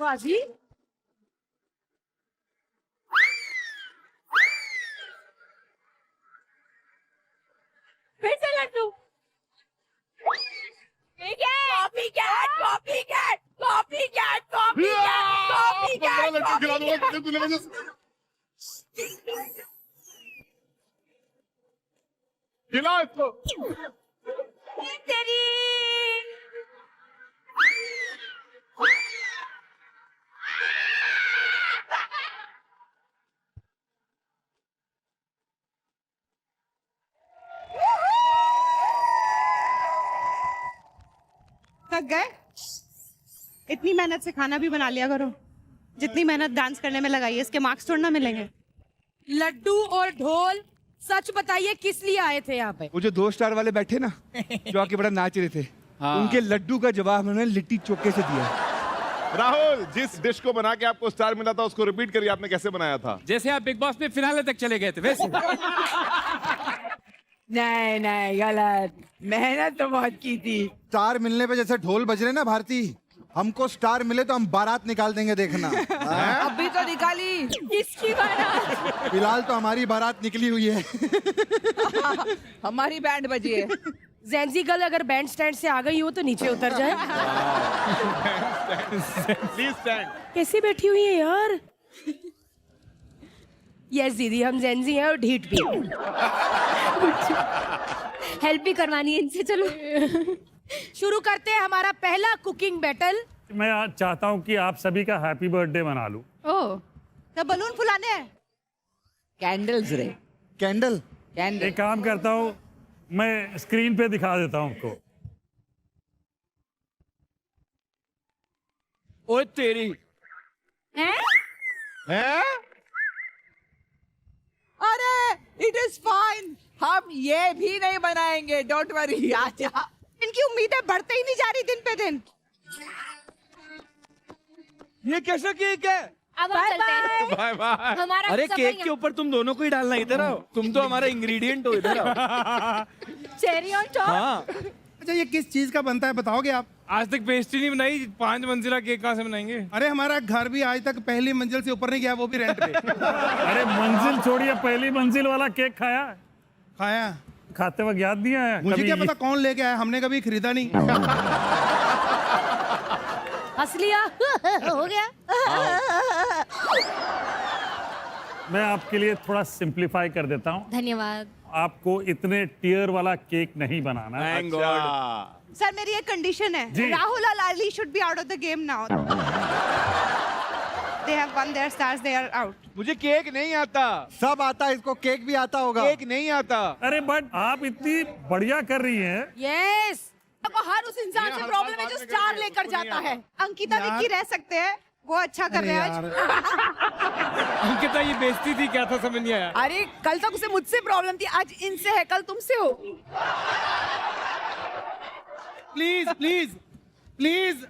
बाजी। फिर से लड्डू। Copy cat, copy cat, copy cat, copy cat, copy cat, copy cat. खिलाओ इसको। तेरी थक गए? इतनी मेहनत से खाना भी बना लिया करो। जितनी मेहनत डांस करने में लगाई है, इसके मार्क्स थोड़ा ना मिलेंगे। लड्डू और ढोल, सच बताइए किस लिए आए थे यहाँ पे? वो जो 2 स्टार वाले बैठे ना, जो आके बड़ा नाच रहे थे, उनके लड्डू का जवाब उन्होंने लिट्टी चोखे से दिया। राहुल, जिस डिश को बना के आपको स्टार मिला था उसको रिपीट करिए, आपने कैसे बनाया था? जैसे आप बिग बॉस में फिनाले तक चले गए थे वैसे। नहीं नहीं, गलत। मेहनत तो बहुत की थी। स्टार मिलने पे जैसे ढोल बज रहे ना भारती, हमको स्टार मिले तो हम बारात निकाल देंगे, देखना। अभी तो निकाली। किसकी बारात? फिलहाल तो हमारी बारात निकली हुई है। हमारी बैंड बजी है। जैनजी गर्ल अगर बैंड स्टैंड से आ गई हो तो नीचे उतर जाए। Please stand. कैसी बैठी हुई है यार? यस दीदी, हम जेंजी हैं और ढीठ भी। हेल्प भी करवानी है इनसे, चलो। शुरू करते हैं हमारा पहला कुकिंग बैटल। मैं आज चाहता हूँ कि आप सभी का हैप्पी बर्थडे मना लूं। ओह, तो बलून फुलाने हैं? कैंडल्स रे। कैंडल? कैंडल। एक काम करता हूँ, मैं स्क्रीन पे दिखा देता हूँ आपको। ओए तेरी। हैं? अरे इट इज फाइन, हम ये भी नहीं बनाएंगे, डोंट वरी। आजा। इनकी उम्मीदें बढ़ते ही नहीं जा रही दिन पे दिन। ये कैसा केक है? अब हम चलते हैं। Bye bye. हमारा अरे सफर केक के ऊपर तुम दोनों को ही डालना, इधर आओ। तुम तो हमारा इंग्रेडिएंट हो, इधर आओ। Cherry on top. हाँ, अच्छा, ये किस चीज का बनता है बताओगे आप? आज तक पेस्ट्री नहीं बनाई, 5 मंजिला केक कहाँ से बनाएंगे? अरे हमारा घर भी आज तक पहली मंजिल से ऊपर नहीं गया, वो भी रेंट पे। अरे मंजिल छोड़िए, पहली मंजिल वाला केक खाया? खाया? खाते वक्त याद नहीं आया? मुझे कभी क्या पता कौन लेके आया, हमने कभी खरीदा नहीं। हंस लिया। हो गया। मैं आपके लिए थोड़ा सिंप्लीफाई कर देता हूँ। धन्यवाद। आपको इतने टीयर वाला केक नहीं बनाना है। Thank God। सर, मेरी एक कंडीशन है। जी। राहुल और Lali should be out of the game now. They have one their stars, they are out. मुझे केक नहीं आता। सब आता है, इसको केक भी आता होगा। केक नहीं आता। अरे बट आप इतनी बढ़िया कर रही हैं। यस, हर उस इंसान से प्रॉब्लम है जो स्टार लेकर जाता है। अंकिता विक्की रह सकते हैं, वो अच्छा कर रहे हैं आज। अंकिता, ये बेइज्जती थी क्या था, समझ नहीं आया। अरे कल तक उसे मुझसे प्रॉब्लम थी, आज इनसे है, कल तुमसे हो। Please please please.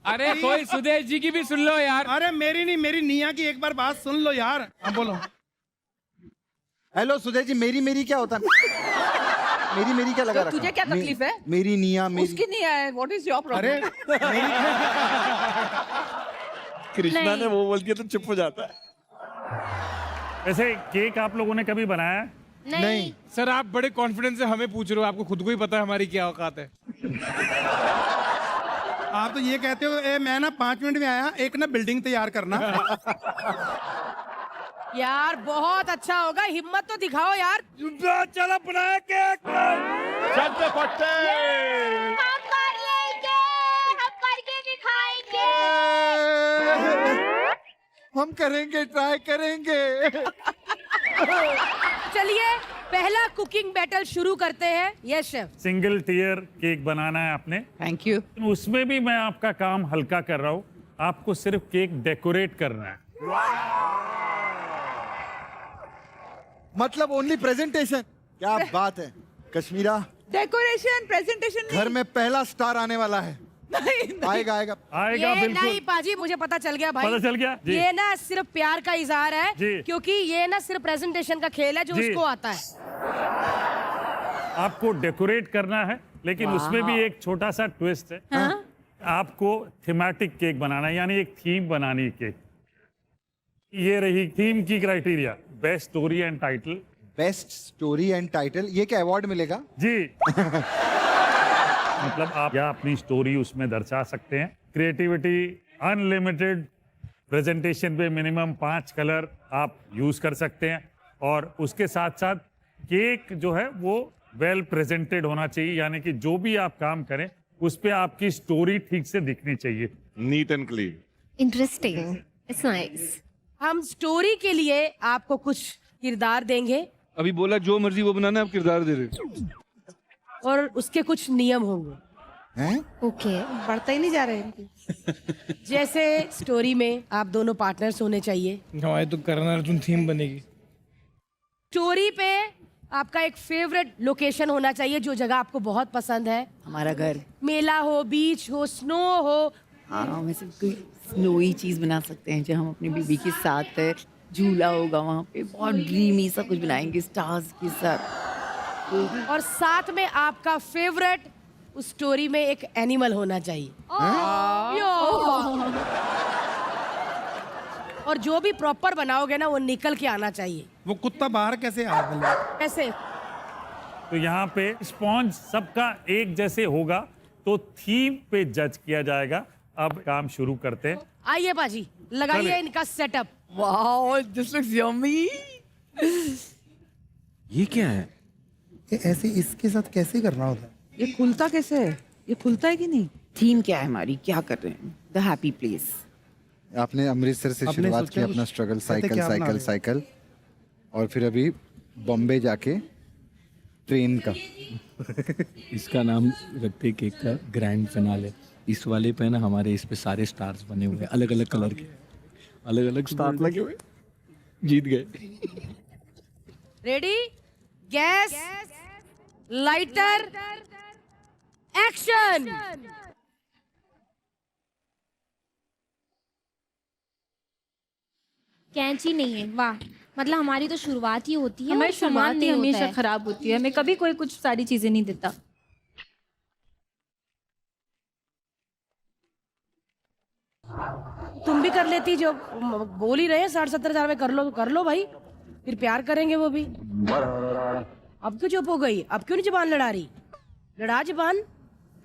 अरे कोई सुदेश जी की भी सुन लो यार। अरे मेरी नहीं, मेरी निया की एक बार बात सुन लो यार। हाँ बोलो। हेलो सुदेश जी, मेरी क्या होता है? मेरी क्या लगा तो तुझे क्या तकलीफ है? मेरी निया, मेरी। उसकी नहीं है, व्हाट इज योर अरे प्रॉब्लम? कृष्णा ने वो बोल दिया तो चुप हो जाता है। वैसे केक आप लोगों ने कभी बनाया है? नहीं। सर, आप बड़े कॉन्फिडेंस से हमें पूछ रहे हो, आपको खुद को ही पता है हमारी क्या औकात है। आप तो ये कहते हो, मैं ना 5 मिनट में आया, एक ना बिल्डिंग तैयार करना। यार बहुत अच्छा होगा, हिम्मत तो दिखाओ यार। चलो बनाया केक। छत पे फटते। हम कर लेंगे, हम करके दिखाएंगे। हम करेंगे, ट्राई करेंगे। चलिए पहला कुकिंग बैटल शुरू करते हैं। Yes chef. Single tier cake बनाना है आपने। Thank you. उसमें भी मैं आपका काम हल्का कर रहा हूँ, आपको सिर्फ केक डेकोरेट करना है। मतलब ओनली प्रेजेंटेशन? क्या बात है कश्मीरा। डेकोरेशन, प्रेजेंटेशन घर में पहला स्टार आने वाला है। नहीं। आएगा आएगा। आएगा ये बिल्कुल। नहीं पाजी, मुझे पता चल गया भाई। पता चल गया जी। ये ना सिर्फ प्यार का इजहार है, जी। क्योंकि ये ना सिर्फ प्रेजेंटेशन का खेल है जो जी। उसको आता है। आपको डेकोरेट करना है, लेकिन उसमें भी एक छोटा सा ट्विस्ट है। आपको थीमेटिक केक बनाना है, यानी एक थीम बनानी है केक। ये रही थीम की criteria, best story and title. Best story and title, ये क्या अवार्ड मिलेगा? जी मतलब आप या अपनी स्टोरी उसमें दर्शा सकते हैं। क्रिएटिविटी अनलिमिटेड, प्रेजेंटेशन पे मिनिमम 5 कलर आप यूज कर सकते हैं, और उसके साथ साथ केक जो है वो वेल प्रेजेंटेड होना चाहिए, यानी कि जो भी आप काम करें उस पे आपकी स्टोरी ठीक से दिखनी चाहिए। Neat and clean. Interesting, it's nice. हम स्टोरी के लिए आपको कुछ किरदार देंगे अभी बोला जो मर्जी वो बनाना, आप किरदार दे रहे। और उसके कुछ नियम होंगे। हैं? ओके। बढ़ता ही नहीं जा रहे इनकी। जैसे स्टोरी में आप दोनों पार्टनर्स होने चाहिए। हमारी तो करण अर्जुन थीम बनेगी। स्टोरी पे आपका एक फेवरेट लोकेशन होना चाहिए, जो जगह आपको बहुत पसंद है। हमारा घर। मेला हो, बीच हो, स्नो हो। हाँ, वैसे कोई स्नोई चीज बना सकते हैं जो हम अपनी बीबी के साथ झूला होगा वहाँ पे, बहुत ड्रीमी सा कुछ बनाएंगे स्टार्स के साथ। और साथ में आपका फेवरेट उस स्टोरी में एक एनिमल होना चाहिए। और जो भी प्रॉपर बनाओगे ना वो निकल के आना चाहिए। वो कुत्ता बाहर कैसे आ गया? ऐसे तो यहाँ पे स्पॉन्ज सबका एक जैसे होगा, तो थीम पे जज किया जाएगा। अब काम शुरू करते हैं। आइए बाजी, लगाइए इनका setup. Wow, this looks yummy. ये क्या है? ये ऐसे इसके साथ कैसे करना होता है? ये खुलता कैसे है? ये खुलता है कि नहीं? थीम क्या है हमारी, क्या कर रहे हैं? The happy place. आपने अमृतसर से आपने शुरुआत सोचा की कुछ- अपना स्ट्रगल, कहते साइकिल क्या बना साइकिल रहे? साइकिल, और फिर अभी बॉम्बे जाके ट्रेन का। इसका नाम रखते केक का ग्रैंड फिनाले। इस वाले पे ना हमारे इस पे सारे स्टार्स बने हुए हैं, अलग अलग कलर के, अलग अलग स्टार लगे हुए। जीत गए। Ready, gas, lighter, action. कैंची नहीं है, वाह। मतलब हमारी तो शुरुआत ही होती है, हमारी और सामान शुरुआत ही नहीं होता हमेशा है। खराब होती है, हमें कभी कोई कुछ सारी चीजें नहीं देता। तुम भी कर लेती, जो बोल ही रहे हैं 60-70 हजार में कर लो भाई, फिर प्यार करेंगे वो भी। अब क्यों चुप हो गई? अब क्यों नहीं जुबान लड़ा रही? लड़ा जुबान,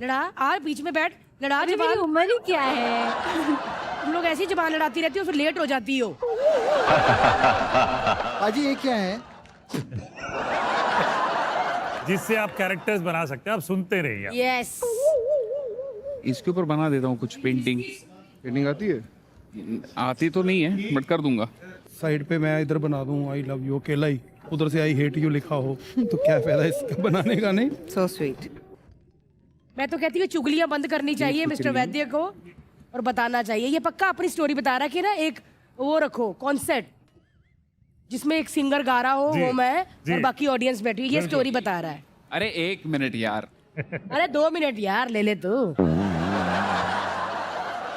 लड़ा। आ बीच में बैठ, लड़ा अरे जुबान। मेरी उम्र ही क्या है? तुम लोग ऐसी जुबान लड़ाती रहती हो, फिर लेट हो जाती हो। पाजी ये क्या है? जिससे आप कैरेक्टर्स बना सकते हैं। आप सुनते रहिए। यस। इसके ऊपर बना देता हूँ कुछ पेंटिंग। पेंटिंग आती है? आती तो नहीं है बट कर दूंगा। साइड पे मैं इधर बना दूं आई लव यू अकेला ही, उधर से आई हेट यू लिखा हो, तो क्या फायदा इसका बनाने का? नहीं, सो स्वीट। मैं तो कहती हूँ चुगलियां बंद करनी चाहिए मिस्टर वैद्य को, और बताना चाहिए। ये पक्का अपनी स्टोरी बता रहा है कि ना, एक वो रखो कॉन्सेप्ट जिसमें एक सिंगर गा रहा हो, वो मैं, और बाकी ऑडियंस बैठी हुई। ये स्टोरी बता रहा है। अरे 1 मिनट यार। अरे 2 मिनट यार, ले ले तू।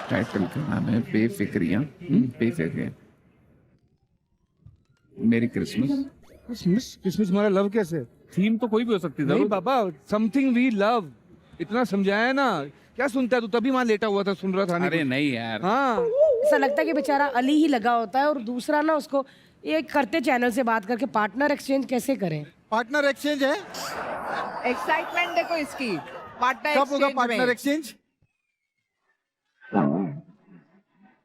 टाइटल का नाम है बेफिक्रियां। बेफिक्रियां। Merry Christmas. क्रिसमस हमारा लव कैसे? थीम तो कोई भी हो सकती नहीं है। बाबा, समथिंग वी लव। इतना समझाया ना, क्या सुनता है तू? तभी वहां लेटा हुआ था, सुन रहा था। नहीं अरे नहीं यार। हाँ, ऐसा लगता है कि बेचारा अली ही लगा होता है, और दूसरा ना उसको ये करते चैनल से बात करके पार्टनर एक्सचेंज कैसे करें। पार्टनर एक्सचेंज है? एक्साइटमेंट देखो इसकी। पार्टनर कब होगा पार्टनर एक्सचेंज?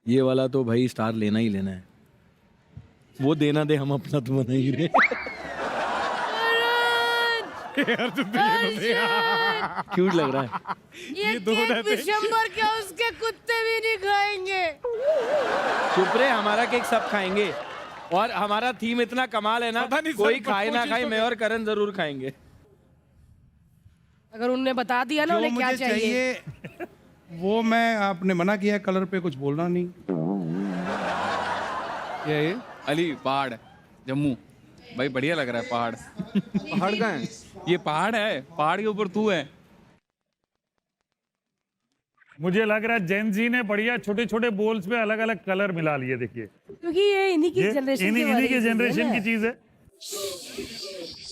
ये वाला तो भाई स्टार लेना ही लेना है। वो देना दे, हम अपना तो बना ही रहे। क्यूट लग रहा है। ये केक विशंबर क्या उसके कुत्ते भी नहीं खाएंगे। चुप रहे, हमारा केक सब खाएंगे। और हमारा थीम इतना कमाल है ना, कोई खाए ना खाए, मैं और करण जरूर खाएंगे। अगर उनने बता दिया ना जो उन्हें क्या मुझे चाहिए। चाहिए वो मैं, आपने मना किया कलर पे कुछ बोलना नहीं। क्या है ये? अली पहाड़, जम्मू। भाई बढ़िया लग रहा है पहाड़। पहाड़ कहाँ है? ये पहाड़ है, पहाड़ के ऊपर तू है। मुझे लग रहा है जेन जी ने बढ़िया छोटे छोटे बोल्स में अलग अलग कलर मिला लिए। देखिए, क्योंकि ये इन्हीं की ये जनरेशन इन्हीं की जनरेशन की चीज है।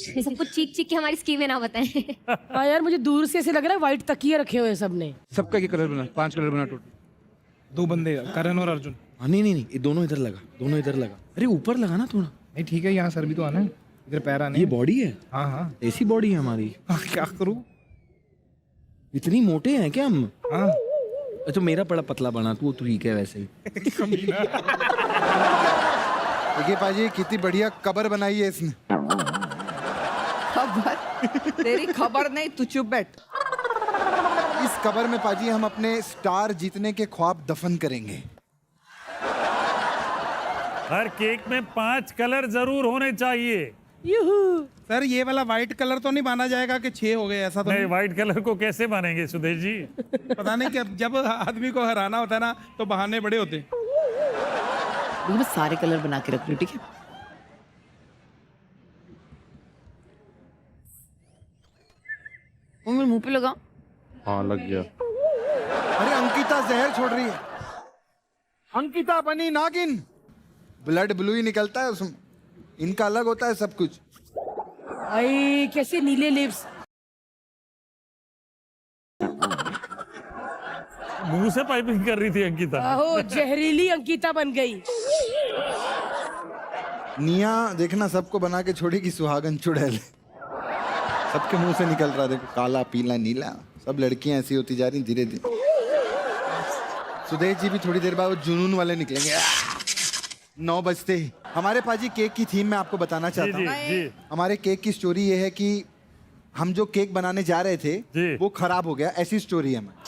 ये सब कुछ चीख चीख के हमारी स्कीमें ना बताएं। हाँ यार, मुझे दूर से ऐसे लग रहा है व्हाइट तकिए रखे हुए हैं सबने। सबका ये कलर बना, 5 कलर बना टोटल। 2 बंदे, करण और अर्जुन। हाँ नहीं नहीं नहीं, ये दोनों इधर लगा, दोनों इधर लगा। अरे ऊपर लगा ना थोड़ा। नहीं ठीक है, यहाँ सर भी तो आना है, इधर पैर आने ये हैं। बॉडी है, हाँ हाँ ऐसी बॉडी है हमारी। क्या करूँ? इतनी मोटे हैं क्या हम? हाँ अच्छा मेरा बड़ा पतला बना, तू ठीक है वैसे ही। देखिए पाजी कितनी बढ़िया कबर बनाई है इसने। खबर तेरी खबर नहीं, तू चुप बैठ। इस कबर में पाजी हम अपने स्टार जीतने के ख्वाब दफन करेंगे। हर केक में 5 कलर जरूर होने चाहिए। सर, ये वाला व्हाइट कलर तो नहीं माना जाएगा कि 6 हो गए, ऐसा तो नहीं, नहीं? व्हाइट कलर को कैसे मानेंगे सुदेश जी? पता नहीं कि जब आदमी को हराना होता है ना तो बहाने बड़े होते हैं। मैं सारे कलर बना के रख रही हूँ, ठीक है? वो मेरे मुंह पे लगा। हाँ लग गया। अरे अंकिता जहर छोड़ रही है। अंकिता बनी नागिन। ब्लड ब्लू ही निकलता है उसमें, इनका अलग होता है सब कुछ। भाई कैसे नीले लिप्स। मुंह से पाइपिंग कर रही थी अंकिता। आहो, जहरीली अंकिता बन गई। निया देखना सबको बना के छोड़ेगी सुहागन चुड़ैल। सबके मुंह से निकल रहा, देखो काला पीला नीला, सब लड़कियां ऐसी होती जा रही धीरे धीरे। सुदेश जी भी थोड़ी देर बाद वो जुनून वाले निकलेंगे 9 बजते ही। हमारे पाजी केक की थीम मैं आपको बताना चाहता हूँ। जी। हमारे केक की स्टोरी ये है कि हम जो केक बनाने जा रहे थे जी। वो खराब हो गया, ऐसी स्टोरी है हमारी।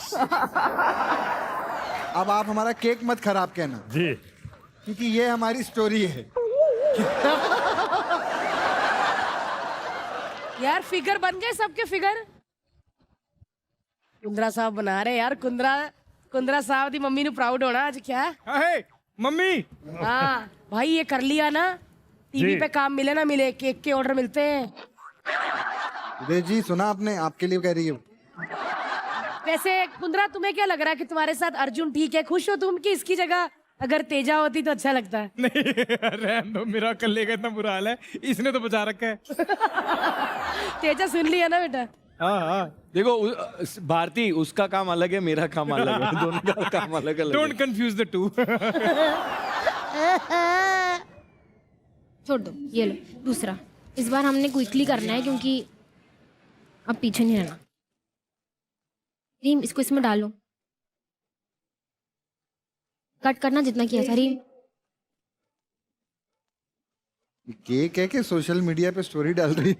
अब आप हमारा केक मत खराब कहना जी। क्योंकि ये हमारी स्टोरी है। यार फिगर बन गए सबके फिगर। कुंद्रा साहब बना रहे यार। कुंद्रा साहब दी मम्मी नु प्राउड होना आज। क्या अहे मम्मी, हाँ भाई, ये कर लिया ना, टीवी जी। पे काम मिले ना मिले, केक के ऑर्डर मिलते हैं। सुदेश जी सुना आपने, आपके लिए कह रही है। वैसे कुंद्रा, तुम्हें क्या लग रहा है कि तुम्हारे साथ अर्जुन ठीक है? खुश हो तुम कि इसकी जगह अगर तेजा होती तो अच्छा लगता है? नहीं रहने दो, मेरा कल्ले का इतना बुरा हाल है, इसने तो बचा रखा है। तेजा सुन लिया ना बेटा। हाँ हाँ, देखो भारती, उसका काम अलग है, मेरा काम अलग है, दोनों का काम अलग अलग डोंट कंफ्यूज द टू। छोड़ दो, ये लो दूसरा। इस बार हमने क्विकली करना है क्योंकि अब पीछे नहीं रहना। रीम, इसको इसमें डालो। कट करना जितना किया था रीम। केक है कि सोशल मीडिया पे स्टोरी डाल रही है?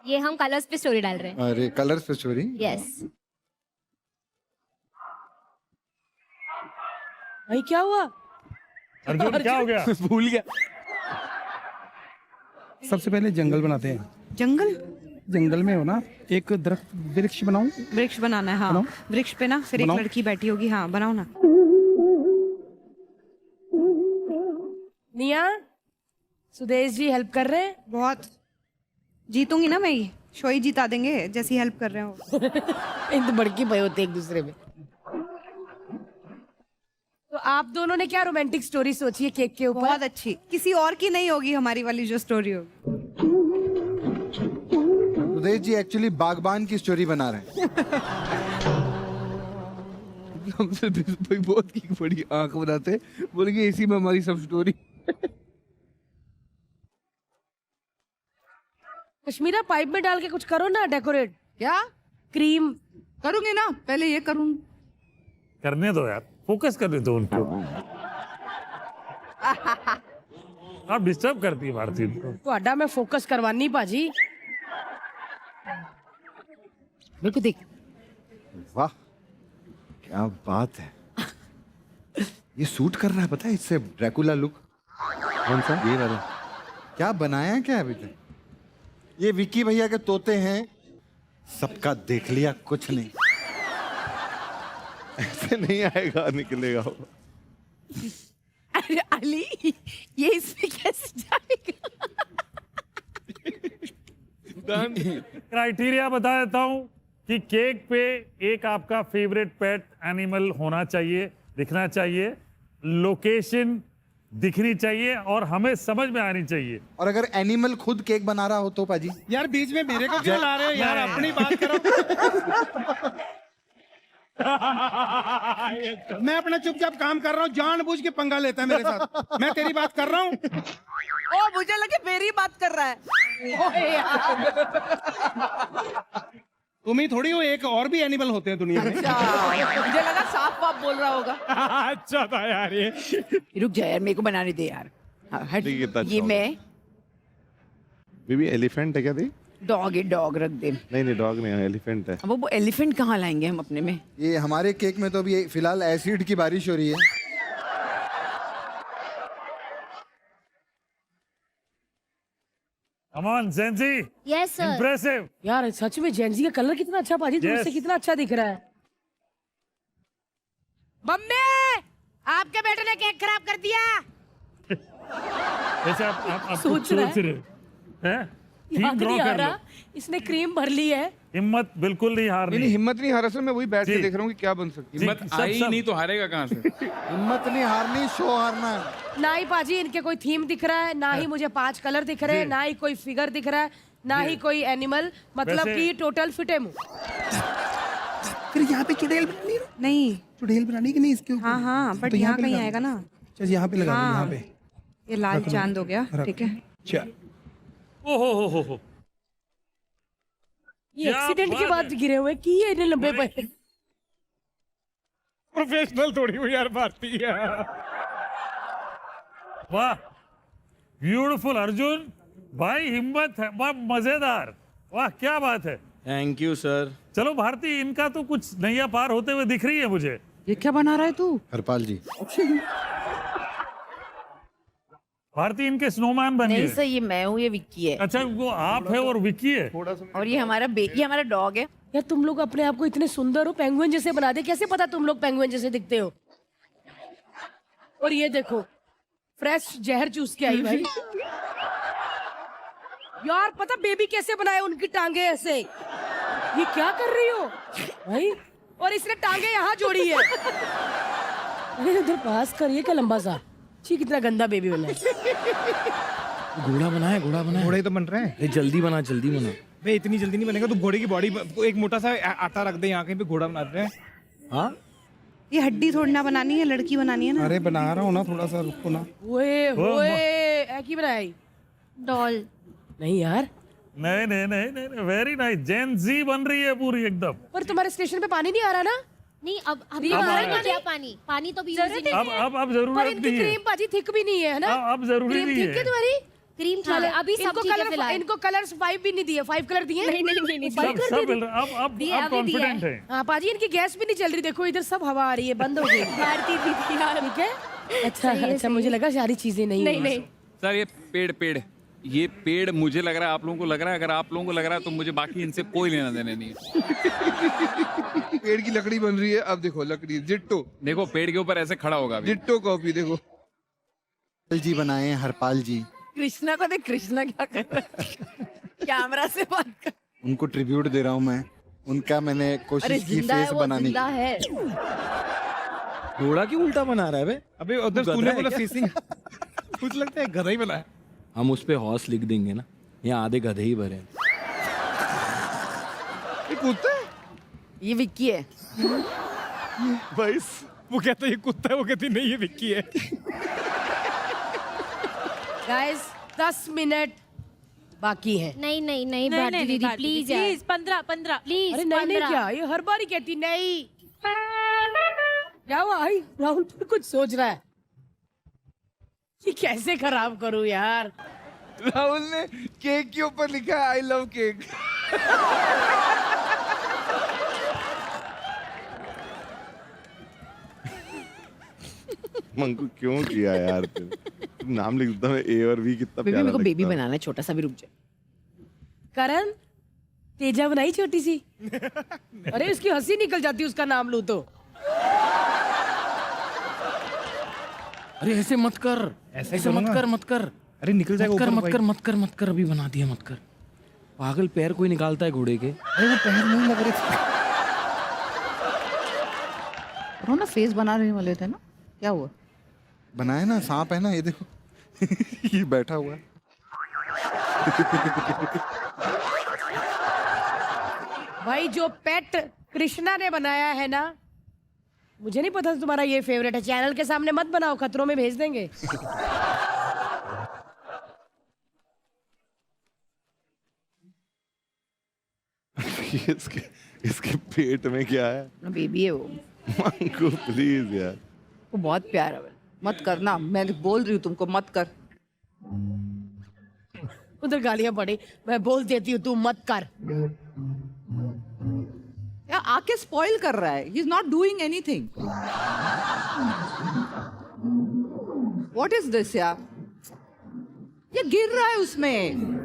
ये हम कलर्स पे स्टोरी डाल रहे हैं। अरे कलर्स पे स्टोरी। यस। भाई क्या हुआ? अर्जुन क्या हो गया? भूल गया। सबसे पहले जंगल बनाते हैं। जंगल? जंगल में हो ना, एक दरख्त वृक्ष बनाऊं। वृक्ष बनाना है, हाँ। बनाओ। वृक्ष पे ना फिर एक बनाओ। लड़की बैठी होगी, हाँ बनाओ ना। निया, सुदेश जी हेल्प कर रहे हैं। बहुत जीतूंगी ना मैं, ये शो ही जिता देंगे जैसी हेल्प कर रहे हो। इन तो बड़की भय होते एक दूसरे में। तो आप दोनों ने क्या रोमांटिक स्टोरी सोची है केक के ऊपर? बहुत अच्छी, किसी और की नहीं होगी हमारी वाली जो स्टोरी होगी। सुदेश जी एक्चुअली बागबान की स्टोरी बना रहे हैं। हमसे भाई बहुत की बड़ी आंख बनाते, बोलेंगे इसी में हमारी सब स्टोरी। कश्मीरा, पाइप में डाल के कुछ करो ना, डेकोरेट। क्या क्रीम करूंगी ना, पहले ये करूंगी। करने दो यार, फोकस करने दो उनको। आप डिस्टर्ब करती है भारती को। तो अड्डा में फोकस करवानी पाजी। मेरे को देख। वाह क्या बात है। ये सूट कर रहा है, पता है इससे ड्रैकुला लुक। कौन सा? ये वाला। क्या बनाया क्या अभी तक? ये विक्की भैया के तोते हैं, सबका देख लिया, कुछ नहीं। ऐसे नहीं आएगा, निकलेगा वो। अरे अली, ये इसमें कैसे जाएगा? क्राइटेरिया बता देता हूँ कि केक पे एक आपका फेवरेट पेट एनिमल होना चाहिए, दिखना चाहिए। लोकेशन दिखनी चाहिए और हमें समझ में आनी चाहिए। और अगर एनिमल खुद केक बना रहा हो तो पाजी? यार बीच में मेरे को क्यों ला रहे हो यार, अपनी बात करो। मैं अपना चुपचाप काम कर रहा हूँ, जानबूझ के पंगा लेता है मेरे साथ। मैं तेरी बात कर रहा हूँ। ओ मुझे लगे मेरी बात कर रहा है। तुम ही थोड़ी हो, एक और भी एनिमल होते हैं दुनिया में। मुझे लगा साफ बाप बोल रहा होगा। अच्छा था यार ये। रुक जा यार, मेरे को बनाने दे यार। हट, देखिए कितना अच्छा ये होगा। मैं बेबी एलिफेंट है क्या दी? डॉग है, डॉग रख दे। नहीं डॉग नहीं है, एलिफेंट है। अब वो एलिफेंट कहाँ लाएंगे हम अपने में? ये हमारे केक में तो अभी फिलहाल एसिड की बारिश हो रही है। Come on, Zenzi. Yes sir. Impressive. यार सच में जेंजी का कलर कितना अच्छा पाजी, दूर Yes. से कितना अच्छा दिख रहा है। मम्मी, आपके बेटे ने केक खराब कर दिया। वैसे आप सोच रहा है। हैं? याद Team draw नहीं आ कर लो। रहा, इसने क्रीम भर ली है। हिम्मत बिल्कुल नहीं नहीं हारनी। हिम्मत नहीं हारा सर, मैं वही बैठ के जी। देख रहा हूँ कि क्या बन सकती है। जी, हिम्मत सब- आई सब- नहीं तो हारेगा कहाँ से? हिम्मत नहीं हारनी, शो हारना है। ना ही पाजी इनके कोई थीम दिख रहा है, ना ही मुझे 5 कलर दिख रहे हैं, ना ही कोई फिगर दिख रहा है, ना ही कोई एनिमल, मतलब वैसे- कि टोटल फिट है मुंह। फिर यहाँ पे चुड़ैल बनानी है? नहीं। चुड़ैल बनानी कि नहीं इसके ऊपर? हाँ हाँ, बट तो यहाँ पे कहीं लगा आएगा ना। दो। चल यहाँ पे लगा दो, यहाँ पे। ये लाल चांद हो गया, ठीक है। चल। ओहो। ये क्या एक्सीडेंट के बात बाद है। गिरे हुए कि ये इतने लंबे पे। प्रोफेशनल थोड़ी हुई यार भारती है। वाह, ब्यूटीफुल अर्जुन भाई, हिम्मत है, वाह मजेदार, वाह क्या बात है। Thank you sir. चलो भारती, इनका तो कुछ नैया पार होते हुए दिख रही है मुझे। ये क्या बना रहा है तू? हरपाल जी, भारती इनके स्नोमैन बन नहीं गए। सर, ये मैं हूँ, ये विक्की है। अच्छा, वो आप है और विक्की है। और ये हमारा डॉग है। यार तुम लोग अपने आप को इतने सुंदर हो, पेंगुइन जैसे बना दे, कैसे पता तुम लोग पेंगुइन जैसे दिखते हो? और ये देखो, फ्रेश जहर चूस के आई भाई। यार पता बेबी कैसे बनाए, उनकी टांगे ऐसे। ये क्या कर रही हो भाई? और इसने टांगे यहाँ जोड़ी है। अरे उधर पास करिए, क्या लंबा सा। छी, कितना गंदा बेबी बना है। घोड़ा बनाए, घोड़ा बनाए। घोड़े तो बन रहे हैं। अरे जल्दी बना, जल्दी बना। भाई इतनी जल्दी नहीं बनेगा, तो घोड़े की बॉडी एक मोटा सा आटा रख दे यहाँ कहीं पे, घोड़ा बना रहे हैं। हाँ ये हड्डी थोड़ी ना बनानी है, लड़की बनानी है ना। अरे बना रहा हूँ ना, थोड़ा सा रुको ना। ओए ओए, ऐ की बनाई? डॉल। नहीं यार, नहीं, वेरी नाइस, जेन जी बन रही है पूरी एकदम। पर तुम्हारे स्टेशन पे पानी नहीं आ रहा ना? नहीं, अब नहीं आ रहा है क्या पानी? पानी तो भी यूज ही नहीं। अब पर जरूरत इनकी नहीं है। क्रीम पाजी थिक भी नहीं है ना? अब जरूरी क्रीम नहीं थिक है है। तुम्हारी? क्रीम ठीक है, अभी सब इनको ठीक है कलर, फिलहाल। इनको कलर्स 5 भी नहीं दिए, 5 कलर दिए? नहीं, सब सब मिल रहा है। अब दिए, अभी दिए कॉन्फिडेंट है। हाँ पाजी, इनकी गैस भी नहीं चल रही, देखो इधर सब हवा आ रही है, बंद हो गई। भारती दीदी यार। ठीक है, अच्छा, मुझे लगा सारी चीजें नहीं नहीं। सर, ये पेड़ मुझे लग रहा है, आप लोगों को लग रहा है। अगर आप लोगों को लग रहा है तो मुझे बाकी इनसे कोई लेना देना नहीं है। पेड़ की लकड़ी बन रही है, अब देखो लकड़ी जिट्टो, देखो पेड़ के ऊपर ऐसे खड़ा होगा अभी। जिट्टो कॉपी देखो। हरपाल जी बनाए हैं, हरपाल जी। कृष्णा को देख, कृष्णा क्या कर रहा है? कैमरा से बात कर। उनको ट्रिब्यूट दे रहा हूँ मैं, उनका मैंने अरे कोशिश की जिंदा है, फेस वो बनाने जिंदा की। है। घोड़ा क्यों उल्टा बना रहा है बे? अबे उधर गधा तूने है बोला क्या? फेसिंग, कुछ लगता है गधा ही बना है। हम उस पे हॉर्स लिख देंगे ना, यहाँ आधे गधे ही भरे हैं। ये कुत्ता है? ये विक्की है। भाई वो कहता है ये कुत्ता है, वो कहती नहीं ये विक्की है। गाइस 10 मिनट बाकी है। नहीं भारती दीदी प्लीज यार। 15 प्लीज अरे नहीं क्या, ये हर बार ही कहती नहीं। क्या हुआ? आई राहुल फिर कुछ सोच रहा है कि कैसे खराब करूं यार। राहुल ने केक के ऊपर लिखा है आई लव केक। मंकू क्यों किया यार? तुम नाम लिख देता मैं, ए और वी कितना बेबी प्यारा मेरे को बेबी लगता है। बनाना है, छोटा सा भी, रुक जाए। करण, तेजा बनाई छोटी सी। अरे उसकी हंसी निकल जाती उसका नाम लूं तो। अरे ऐसे मत कर, ऐसे ऐसे मत कर, मत कर, अरे निकल जाएगा ऊपर मत कर, मत कर, मत कर, अभी बना दिया, मत कर। पागल, पैर कोई निकालता है घोड़े के? अरे वो पैर नहीं लग रहे थे। ना फेस बना रहे वाले थे ना, क्या हुआ? बनाया ना, सांप है ना, ये देखो। ये बैठा हुआ है। भाई जो पेट कृष्णा ने बनाया है ना, मुझे नहीं पता तुम्हारा ये फेवरेट है। चैनल के सामने मत बनाओ, खतरों में भेज देंगे। इसके पेट में क्या है? बेबी है वो। मांगो प्लीज यार। वो बहुत प्यारा है। मत करना, मैं बोल रही हूँ तुमको मत कर। उधर गालियां पड़ी, मैं बोल देती हूँ तू मत कर। यार आके स्पॉइल कर रहा है। He is not doing anything. What is this यार? ये गिर रहा है उसमें।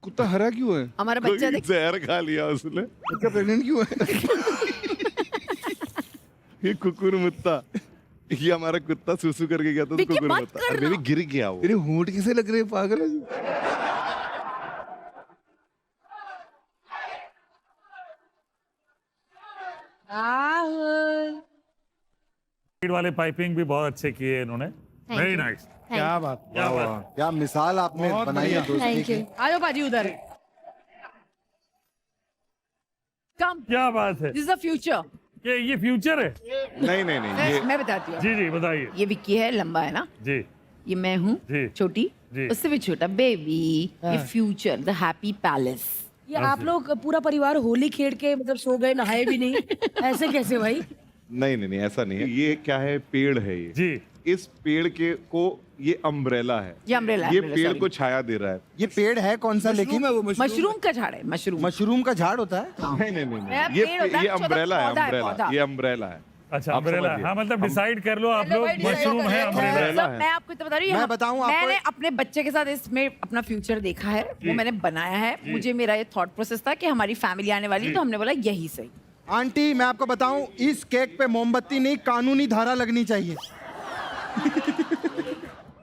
कुत्ता हरा क्यों है? हमारा बच्चा कोई देख। जहर खा लिया उसने। बच्चा प्रेग्नेंट क्यों है? ये कुकुर मुत्ता, ये हमारा कुत्ता सुसु करके गया था तो विक्की, कुकुर मत मुत्ता। करना। अरे बेबी गिर गया वो। तेरे होंठ कैसे लग रहे हैं पागल है? वाले पाइपिंग भी बहुत अच्छे किए इन्होंने। Very nice. क्या बात, क्या बात। क्या मिसाल आपने बहुत बनाई है दोस्ती थैंक की। यू। आयो बाजी उधर। कम, क्या बात है। This is the future. ये फ्यूचर है। नहीं नहीं नहीं, ये मैं बताती हूँ। जी जी बताइए। ये विक्की है, लंबा है ना। जी ये मैं हूँ, जी। छोटी। जी। उससे भी छोटा बेबी। ये फ्यूचर, द हैप्पी पैलेस। ये आप लोग पूरा परिवार होली खेल के मतलब सो गए, नहाए भी नहीं, ऐसे कैसे भाई? नहीं नहीं नहीं, ऐसा नहीं है। ये क्या है? पेड़ है ये। जी। इस पेड़ के को ये अम्ब्रेला है। ये umbrella है, ये umbrella, पेड़ sorry। को छाया दे रहा है। ये पेड़ है कौन सा? लेकिन मशरूम का झाड़ है, मशरूम। मशरूम का झाड़ होता है। नहीं नहीं नहीं, नया नहीं। पेड़ होता है, ये छोटा अम्ब्रेला है, पौधा है, अम्ब्रेला। पौधा। ये अम्ब्रेला है। अच्छा आप अम्ब्रेला। समझिए। हाँ मतलब डिसाइड कर लो आप लोग। भाई, decide मशरूम है, करो। अम्ब्रेला है। मैं आपको इतना बता रही हूँ। मैं बताऊं आपको? मैंने अपने बच्चे के साथ इसमें अपना फ्यूचर देखा है, वो मैंने बनाया है। मुझे मेरा ये थॉट प्रोसेस था कि हमारी फैमिली आने वाली, तो हमने बोला यही सही। आंटी मैं आपको बताऊं, इस केक पे मोमबत्ती नहीं, कानूनी धारा लगनी चाहिए।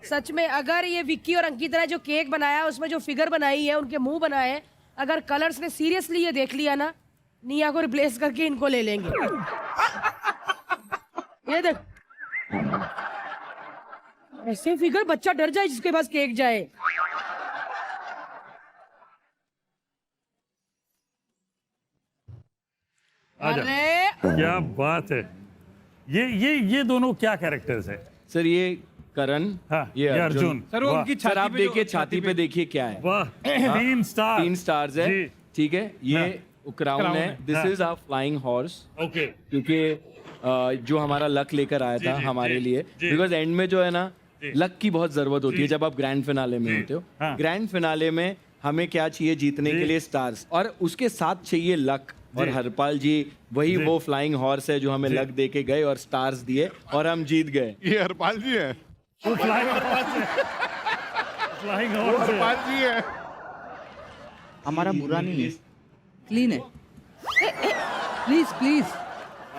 सच में अगर ये विक्की और अंकिता ने जो केक बनाया, उसमें जो फिगर बनाई है, उनके मुंह बनाए हैं, अगर कलर्स ने सीरियसली ये देख लिया ना, निया को रिप्लेस करके इनको ले लेंगे। ये देख, ऐसे फिगर बच्चा डर जाए जिसके पास केक जाए। आजा। अरे क्या बात है। ये दोनों क्या कैरेक्टर्स है? सर ये करण, हाँ, ये अर्जुन। सर वो वाह। उनकी सर आप देखिए छाती पे देखिए क्या है। वाह 3 स्टार। 3 स्टार्स है। जी। ठीक है, ये क्राउन Crown है। है। दिस हाँ। Is our flying horse. Okay. क्योंकि जो हमारा लक लेकर आया था जी, हमारे जी, लिए, जी। बिकॉज एंड में जो है ना, जी। लक की बहुत जरूरत होती है जब आप ग्रैंड फिनाले में जी, होते हो। हाँ। ग्रैंड फिनाले में हमें क्या चाहिए जीतने जी। के लिए? स्टार्स, और उसके साथ चाहिए लक। और जी। हरपाल जी वही जी। वो फ्लाइंग हॉर्स है जो हमें जी। लक दे के गए और स्टार्स दिए और हम जीत गए। ये हरपाल जी है। वो फ्लाइंग हॉर्स है। फ्लाइंग वो हॉर्स है। हरपाल जी है। हमारा बुरा नहीं है, क्लीन है। Please please.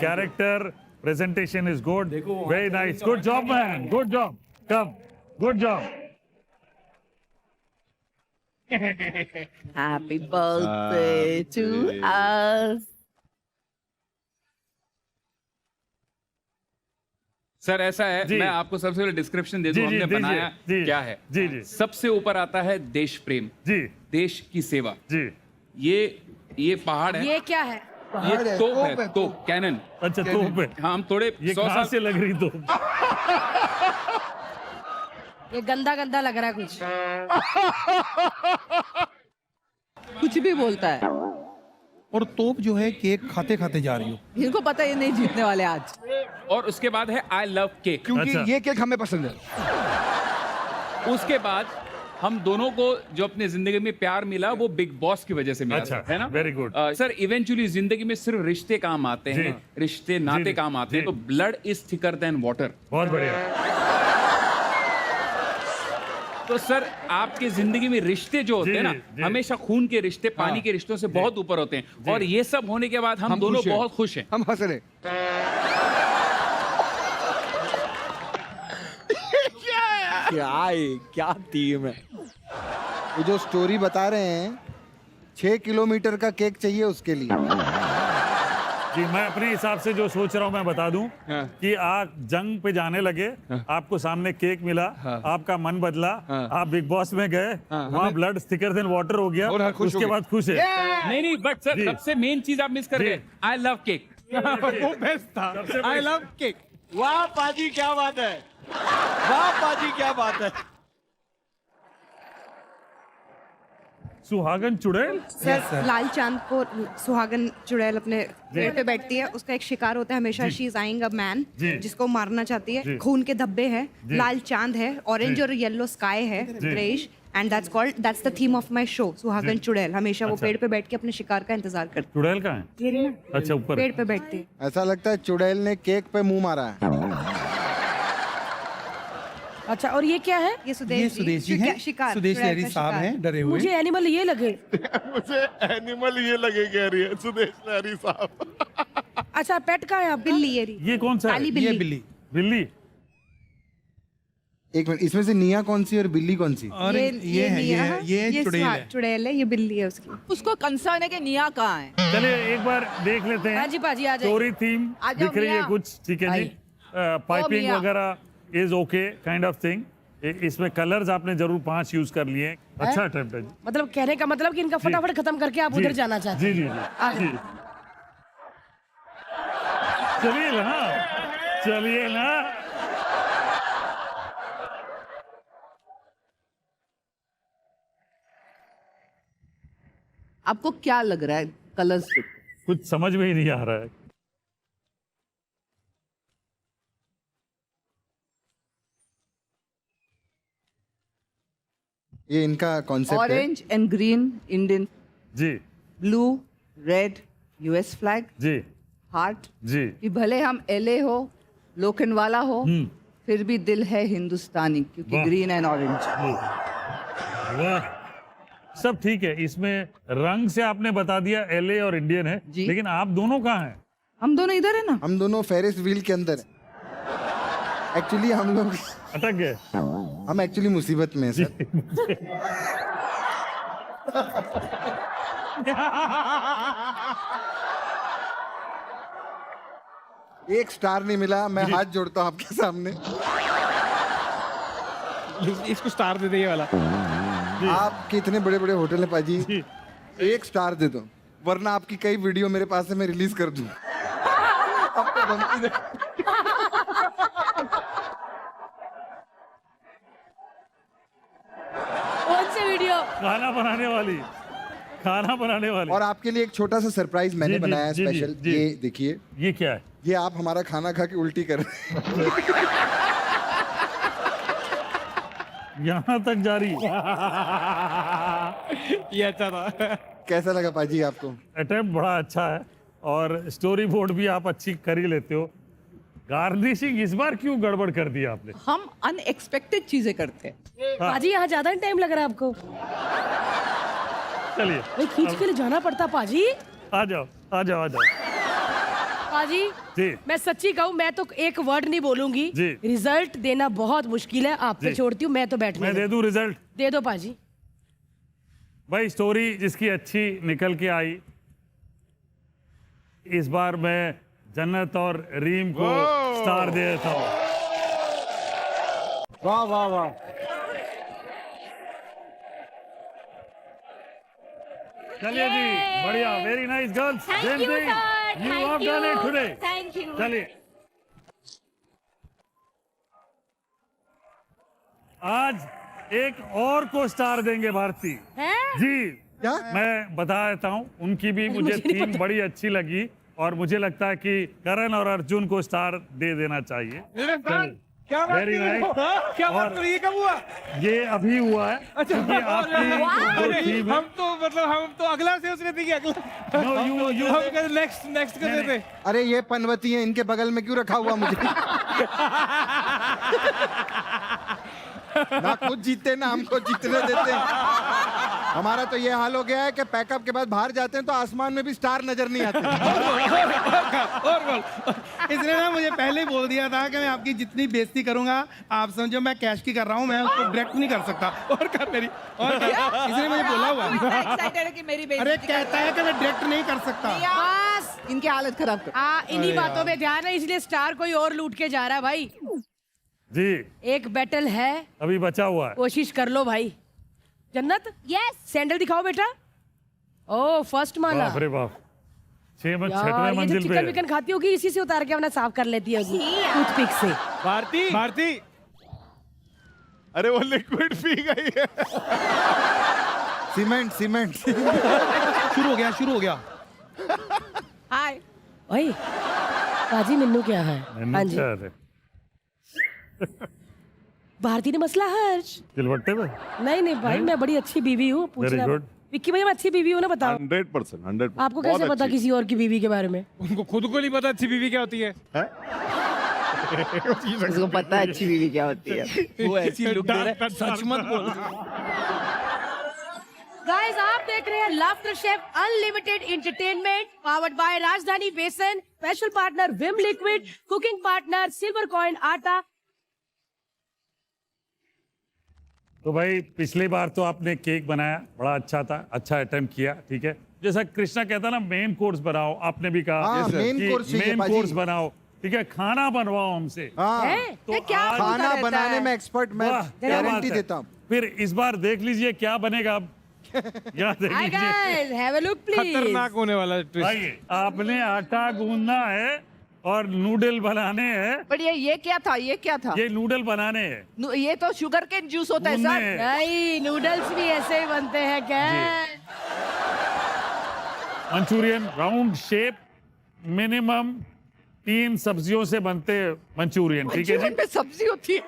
Character presentation is good. Very nice. Good job, man. Good job. Come. Good job. Happy birthday to us. Sir ऐसा है, जी। मैं आपको सबसे पहले डिस्क्रिप्शन दे दूं जी, जी, हमने दीजिए, बनाया जी। क्या है। जी, जी। सबसे ऊपर आता है देश प्रेम, जी देश की सेवा। जी। ये पहाड़ है, ये क्या है? ये तोप है, तोप कैनन। अच्छा तोप है। हाँ हम थोड़े ये 100 कहाँ साल से लग रही तो? ये गंदा गंदा लग रहा है कुछ। कुछ भी बोलता है। और तोप जो है केक खाते खाते जा रही हो। इनको पता है ये नहीं जीतने वाले आज। और उसके बाद है आई लव केक। क्योंकि अच्छा। ये केक हमें पसंद है। उसके बाद हम दोनों को जो अपने जिंदगी में प्यार मिला वो बिग बॉस की वजह से मिला अच्छा, है ना। very good. सर इवेंचुअली जिंदगी में सिर्फ रिश्ते काम आते जी। हैं, रिश्ते नाते जी, काम आते हैं। जी। तो blood is thicker than water. बहुत बढ़िया। तो सर आपके जिंदगी में रिश्ते जो होते जी, हैं ना, जी। हमेशा खून के रिश्ते पानी हाँ। के रिश्तों से बहुत ऊपर होते हैं। और ये सब होने के बाद हम दोनों खुश हैं। बहुत खुश हैं। हम हंस रहे। क्या थीम है। वो जो स्टोरी बता रहे हैं, 6 किलोमीटर का केक चाहिए उसके लिए। जी, मैं अपने हिसाब से जो सोच रहा हूँ मैं बता दूं कि आप जंग पे जाने लगे, आपको सामने केक मिला, आपका मन बदला, आप बिग बॉस में गए, वहाँ ब्लड थिकर देन वाटर हो गया, और खुश हो उसके गए। बाद खुश है। नहीं बट सर सबसे मेन चीज आप मिस कर गए, आई लव केक। वो बेस्ट था। I love cake. वाह पाजी क्या बात है, वाह पाजी क्या बात है। सुहागन चुड़ैल, सर लाल चांद को सुहागन चुड़ैल अपने पेड़ पे बैठती है, उसका एक शिकार होता है हमेशा, she is eyeing a man जिसको मारना चाहती है, खून के धब्बे हैं, लाल चांद है, ऑरेंज और येलो स्काई है, greyish, and that's the theme of my show. सुहागन चुड़ैल हमेशा वो पेड़ पे बैठ के अपने शिकार का इंतजार करती चुड़ैल कहाँ है? है, ये रही ना, अच्छा, ऊपर पेड़ पे बैठती है। ऐसा लगता है चुड़ैल ने केक पे मुंह मारा है। अच्छा, और ये क्या है? ये सुदेश जी हैं, शिकार, सुदेश चुड़ैल लहरी का साहब शिकार। हैं डरे हुए। मुझे एनिमल ये लगे। मुझे एनिमल ये लगे कह रही है सुदेश लहरी साहब। अच्छा, पेट का है आप? बिल्ली ये रही, ये कौन सा है? काली ये बिल्ली। बिल्ली। बिल्ली। एक मिनट, इसमें से निया कौन सी और बिल्ली कौन सी? और ये है, ये चुड़ैल है। चुड़ैल है, ये बिल्ली है उसकी। उसको कंसर्न है कि निया कहाँ है। चलिए एक बार देख लेते हैं। पाजी पाजी आ जाइए। स्टोरी थीम आ जाओ दिख रही है मियां। कुछ, ठीक है जी। पाइपिंग मियां। वगैरह is okay kind of thing. इसमें कलर्स आपने जरूर 5 यूज कर लिए। अच्छा अटेम्प्ट है जी। मतलब कहने का मतलब कि इनका फटाफट खत्म करके आप उधर जाना चाहते हैं। जी जी जी, जी। चलिए ना, चलिए ना। आपको क्या लग रहा है कलर्स से? कुछ समझ में ही नहीं आ रहा है। ये इनका कॉन्सेप्ट है। ऑरेंज एंड ग्रीन इंडियन, जी ब्लू रेड यूएस फ्लैग, जी हार्ट, जी। कि भले हम एले हो, लोखंडवाला हो, फिर भी दिल है हिंदुस्तानी, क्योंकि वाह। Green and orange. वाह, सब ठीक है। इसमें रंग से आपने बता दिया एलए और इंडियन है, जी। लेकिन आप दोनों कहाँ हैं? हम दोनों इधर है ना। हम दोनों फेरिस व्हील के अंदर हैं। एक्चुअली हम लोग, अटक गए। हम एक्चुअली मुसीबत में हैं सर। एक स्टार नहीं मिला, मैं हाथ जोड़ता हूँ आपके सामने। इसको स्टार दे दे ये वाला। आपके इतने बड़े बड़े होटल हैं पाजी, एक स्टार दे दो, वरना आपकी कई वीडियो मेरे पास है, मैं रिलीज कर दूं। आपको धमकी दे। कौन सी वीडियो? खाना बनाने वाली, खाना बनाने वाली। और आपके लिए एक छोटा सा सरप्राइज मैंने जी, जी, बनाया है जी, जी, स्पेशल। जी। ये देखिए, ये क्या है? ये आप हमारा खाना खा के उल्टी कर रहे हैं। यहाँ तक जारी। ये अच्छा था। कैसा लगा पाजी आपको? अटेम्प्ट बड़ा अच्छा है और स्टोरी बोर्ड भी आप अच्छी कर ही लेते हो। गार्निशिंग इस बार क्यों गड़बड़ कर दिया आपने? हम अनएक्सपेक्टेड चीजें करते हैं। पाजी यहाँ ज्यादा टाइम लग रहा है आपको? चलिए भाई खींच के ले जाना पड़ता पाजी। आ जाओ आ जाओ आ जाओ। पाजी जी मैं सच्ची कहूँ, मैं तो एक वर्ड नहीं बोलूंगी। जी। रिजल्ट देना बहुत मुश्किल है, आप पे जी। छोड़ती हूँ, मैं तो बैठने मैं दे दूं रिजल्ट? दे दो पाजी। भाई स्टोरी जिसकी अच्छी निकल के आई, इस बार मैं जन्नत और रीम को स्टार दे देता हूँ। वाह वाह वाह। चलिए जी, बढ़िया, very nice girls. Thank you, sir. You Thank have done you. it today. Thank you. चलिए, आज एक और को स्टार देंगे भारती हैं? जी। क्या? मैं बता देता हूँ, उनकी भी मुझे मुझे नहीं थीम बड़ी अच्छी लगी और मुझे लगता है कि करण और अर्जुन को स्टार दे देना चाहिए। क्या बात Very कर रहे हो? nice. क्या बात और- कर रही है? कब हुआ? ये अभी हुआ है क्योंकि आपकी जो थीम है- हम तो मतलब हम तो अगला से उसने थी कि अगला No, you- हम नेक्स्ट कर नहीं, देते। अरे ये पनवती है, इनके बगल में क्यों रखा हुआ मुझे? ना खुद जीतते ना हमको जीतने देते। हमारा तो ये हाल हो गया है कि पैकअप के बाद बाहर जाते हैं तो आसमान में भी स्टार नजर नहीं आते। और बोल, इसने ना मुझे पहले ही बोल दिया था कि मैं आपकी जितनी बेइज्जती करूंगा, आप समझो मैं कैश की कर रहा हूँ, मैं उसको डायरेक्ट नहीं कर सकता। और कर मेरी, और कर। इसने मुझे बोला हुआ है। एक्साइटेड है कि मेरी अरे कहता है कि मैं डायरेक्ट नहीं कर सकता। बस इनकी हालत खराब कर। इन्हीं बातों में ध्यान है, इसलिए स्टार कोई और लूट के जा रहा है भाई। जी एक बैटल है, अभी बचा हुआ है। कोशिश कर लो भाई। जन्नत, यस सैंडल दिखाओ बेटा। ओ फर्स्ट माला। बाप रे बाप, छठवें यार ये मंजिल जो पे चिकन विकन खाती होगी इसी से उतार के अपना साफ कर लेती होगी टूथपिक से। भारती भारती अरे वो लिक्विड पी गई है। सीमेंट सीमेंट शुरू हो गया, शुरू हो गया। हाय ओए बाजी मिन्नू क्या है? हाँ जी, अरे, भारती ने मसला हर्ष। तिलवट्टे पे नहीं भाई, मैं बड़ी अच्छी बीवी हूँ। पूछना Very good. विक्की भैया मैं अच्छी बीवी हूँ ना, बताओ 100%, 100%। आपको कैसे पता किसी और की बीवी के बारे में? उनको खुद को नहीं पता अच्छी बीवी क्या होती है। उसको पता है अच्छी बीवी क्या होती है। वो ऐसी लुक दे रहा है, सच मत बोल। गाइस आप देख रहे हैं laughter chef unlimited entertainment powered by राजधानी बेसन, special partner Vim liquid, cooking partner silver coin आटा। तो भाई पिछली बार तो आपने केक बनाया, बड़ा अच्छा था, अच्छा अटेम्प्ट किया, ठीक है। जैसा कृष्णा कहता ना मेन कोर्स बनाओ, आपने भी कहा हाँ, main course चाहिए मेन पाजी। कोर्स बनाओ, ठीक है, खाना बनवाओ हमसे। हाँ तो क्या आज- होता खाना रहता बनाने है? में एक्सपर्ट मैं वाह, क्या बात गारंटी है। देता हूँ। फिर इस बार देख लीजिए क्या बनेगा अब। यहाँ देख हाय लीजिए guys have a look please. खतरनाक होने वाला ट्विस्ट। भाई, आपने आटा गूंदना है और नूडल बनाने हैं। पर ये क्या था, ये क्या था? ये नूडल बनाने हैं, ये तो शुगर केन जूस होता है गूंदने सर। हैं। नहीं नूडल्स भी ऐसे ही बनते हैं क्या? मंचूरियन राउंड शेप, मिनिमम 3 सब्जियों से बनते हैं मंचूरियन, ठीक है मंचूरियन जी। में सब्जी होती है।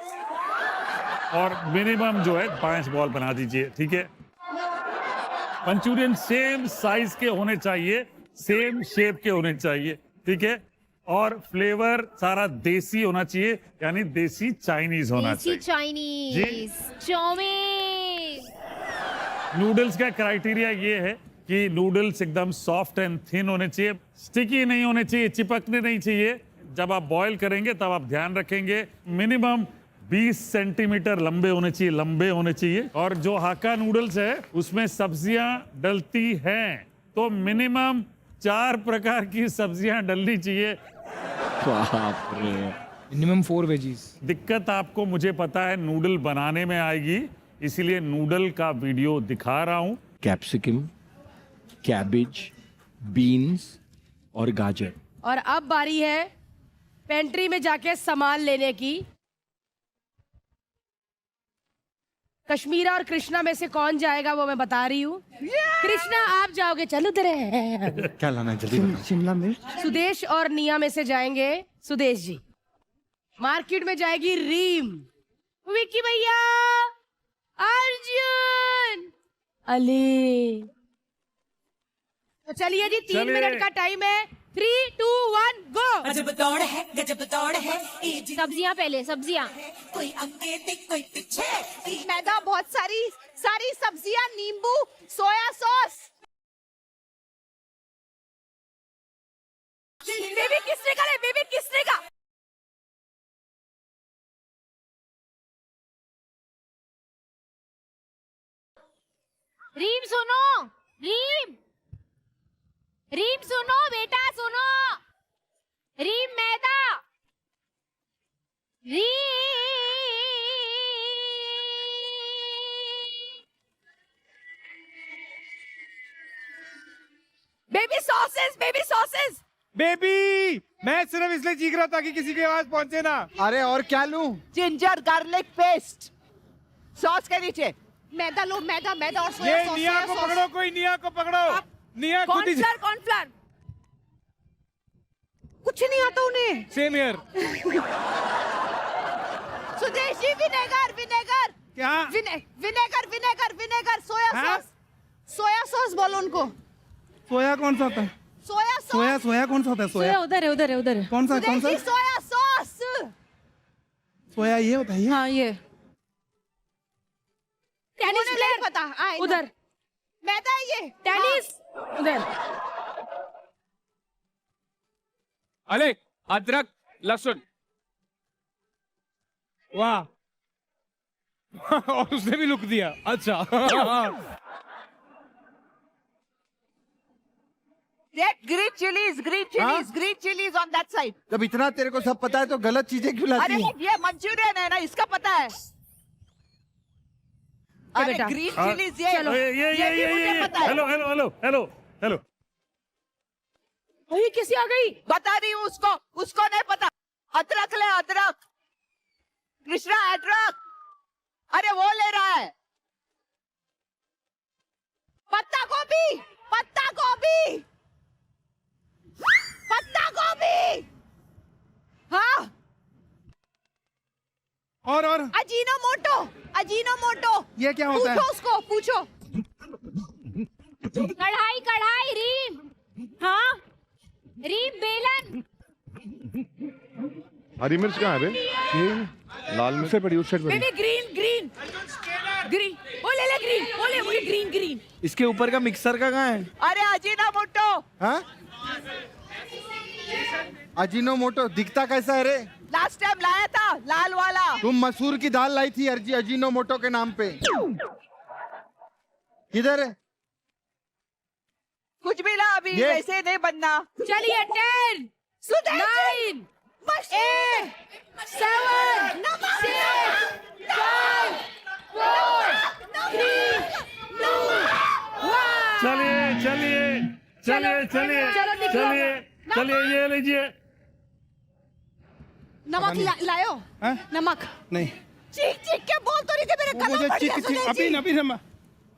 और मिनिमम जो है 5 बॉल बना दीजिए, ठीक है। मंचूरियन सेम साइज के होने चाहिए, सेम शेप के होने चाहिए, ठीक है। और फ्लेवर सारा देसी होना चाहिए, यानी देसी चाइनीज होना देसी चाहिए। Chinese chow mein. नूडल्स का क्राइटेरिया ये है कि नूडल्स एकदम सॉफ्ट एंड थिन होने चाहिए, स्टिकी नहीं होने चाहिए, चिपकने नहीं चाहिए। जब आप बॉईल करेंगे तब आप ध्यान रखेंगे मिनिमम 20 सेंटीमीटर लंबे होने चाहिए, लंबे होने चाहिए। और जो हाका नूडल्स है उसमें सब्जियां डलती हैं, तो मिनिमम 4 प्रकार की सब्जियां डलनी चाहिए। बाप रे। Minimum 4 veggies. दिक्कत आपको मुझे पता है नूडल बनाने में आएगी, इसीलिए नूडल का वीडियो दिखा रहा हूं। कैप्सिकम, कैबेज, बीन्स और गाजर। और अब बारी है पेंट्री में जाके सामान लेने की। कश्मीरा और कृष्णा में से कौन जाएगा वो मैं बता रही हूँ। कृष्णा आप जाओगे, चलो उधर है। क्या लाना है जल्दी बताओ। शिमला मिर्च। सुदेश और निया में से जाएंगे सुदेश जी। मार्केट में जाएगी रीम, विक्की भैया, अर्जुन, अली। तो चलिए जी 3 चलिए। मिनट का टाइम है। 3, 2, 1 गो। सब्जियां पहले, सब्जियां। मैदा, बहुत सारी सब्जियां, नींबू, सोया सॉस। बेबी किसने का? बेबी किसने का? रीम सुनो, रीम रीम सुनो बेटा, सुनो। रीम मैदा, baby sauces, baby sauces. Baby, मैं सिर्फ इसलिए चीख रहा था कि किसी की आवाज पहुंचे ना। अरे और क्या लूं? जिंजर गार्लिक पेस्ट सॉस के नीचे। मैदा लो, मैदा मैदा और सोया ये सॉस। निया को पकड़ो, कोई निया को पकड़ो। निया खुद ही कॉर्नफ्लोर। कुछ नहीं आता उन्हें। Same here. Sudesh ji vinegar, vinegar, क्या? विनेगर, विनेगर, विनेगर, सोया हाँ? सॉस, सोया सॉस बोलो उनको। सोया कौन सा होता है? Soya sauce. सोया कौन सा होता है? सोया उधर है, उधर है, उधर है। कौन सा? Sudesh ji soya sauce. सोया ये होता है ये? हाँ ये टेनिस मुझे प्लेयर नहीं पता। उधर, मैदा है ये। टेनिस उधर। अरे अदरक लहसुन। वाह। और उसने भी लुक दिया। अच्छा। Red green chillies on that side. जब इतना तेरे को सब पता है तो गलत चीजें क्यों लाती है? ये मंचूरियन है ना, इसका पता है। अरे बेटा। ग्रीन चिलीज ये चलो। भी मुझे पता है। Hello hello hello hello hello. ये कैसी आ गई? बता रही हूँ उसको नहीं पता। अदरक ले, अदरक। कृष्णा अदरक, अरे वो ले रहा है। पत्ता गोभी, पत्ता गोभी, पत्ता गोभी। हाँ, और अजीनोमोटो, अजीनोमोटो। ये क्या होता है? पूछो उसको, पूछो। कढ़ाई कढ़ाई रीम, हाँ रीम बेलन। हरी मिर्च कहाँ है बे? लाल मिर्च उससे पड़ी, उससे पड़ी। बेबी ग्रीन ग्रीन ग्रीन, वो ले ले ग्रीन, वो ले मुझे ग्रीन ग्रीन। इसके ऊपर का मिक्सर का कहाँ है? अरे अजीनोमोटो। हाँ? अजीनोमोटो दिखता कैसा है रे? लास्ट टाइम लाया था लाल वाला। तुम मसूर की दाल लाई थी अजीनोमोटो के नाम पे। किधर है? कुछ भी ला, अभी ये? वैसे नहीं बनना। चलिए 10 9 8 7 6 5 4 3 2 1। चलिए चलिए चलिए चलिए चलो निकलो। चलिए चलिए, ये लीजिए। नमक लायो? हाँ? नमक नहीं, चीख चीख के बोल तो रही थी, मेरे वो कान मुझे में चिक चिक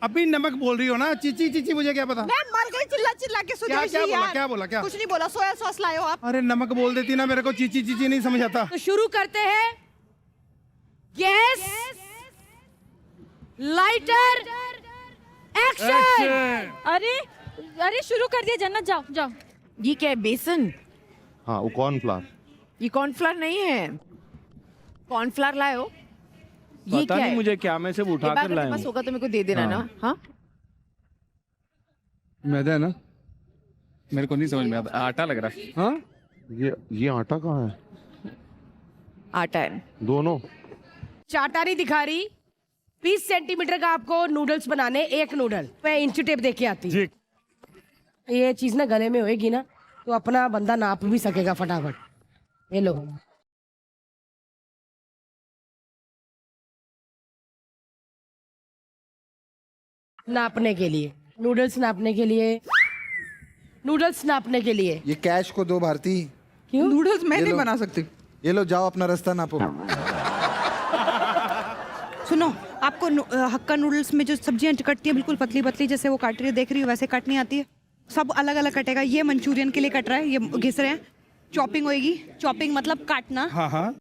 अभी नमक बोल रही हो ना, चीची चीची, मुझे क्या पता। मैं मर गई चिल्ला चिल्ला के। सुदेश जी यार, क्या बोला क्या? कुछ नहीं बोला। सोया सॉस लायो आप? अरे नमक बोल देती ना, मेरे को चीची चीची नहीं समझ आता। तो शुरू करते हैं। Gas, lighter, action. एक्शन। अरे अरे शुरू कर दिया, जन्नत जाओ जाओ। ये क्या है? बेसन? हाँ, वो कॉर्नफ्लावर। ये कॉर्नफ्लावर नहीं है। कॉर्नफ्लावर लायो। ये पता क्या नहीं है? मुझे क्या, मैं सिर्फ उठा कर लाया पास हूँ। होगा तो मेरे को दे देना ना। हाँ, मैदा है ना? मेरे को नहीं समझ में आता, आटा लग रहा है। हाँ, ये आटा कहाँ है? आटा है। दोनों। चाटा नहीं दिखा रही। 20 सेंटीमीटर का आपको नूडल्स बनाने, एक नूडल मैं इंची टेप देख के आती। जी। ये चीज ना गले में होएगी ना तो अपना बंदा नाप भी सकेगा फटाफट। ये लो। नापने के लिए, नूडल्स नापने के लिए, नूडल्स नापने के लिए। ये कैश को दो भारती। क्यों? नूडल्स मैं ये नहीं लो। बना सकती। ये लो, जाओ अपना रास्ता नापो। सुनो, आपको हक्का नूडल्स में जो सब्जियां कटती है बिल्कुल पतली पतली, जैसे वो काट रही है, देख रही हो वैसे काटनी आती है। सब अलग अलग कटेगा। ये मंचूरियन के लिए कट रहा है, ये घिस रहे हैं। चॉपिंग होएगी। चॉपिंग मतलब काटना। हाँ हाँ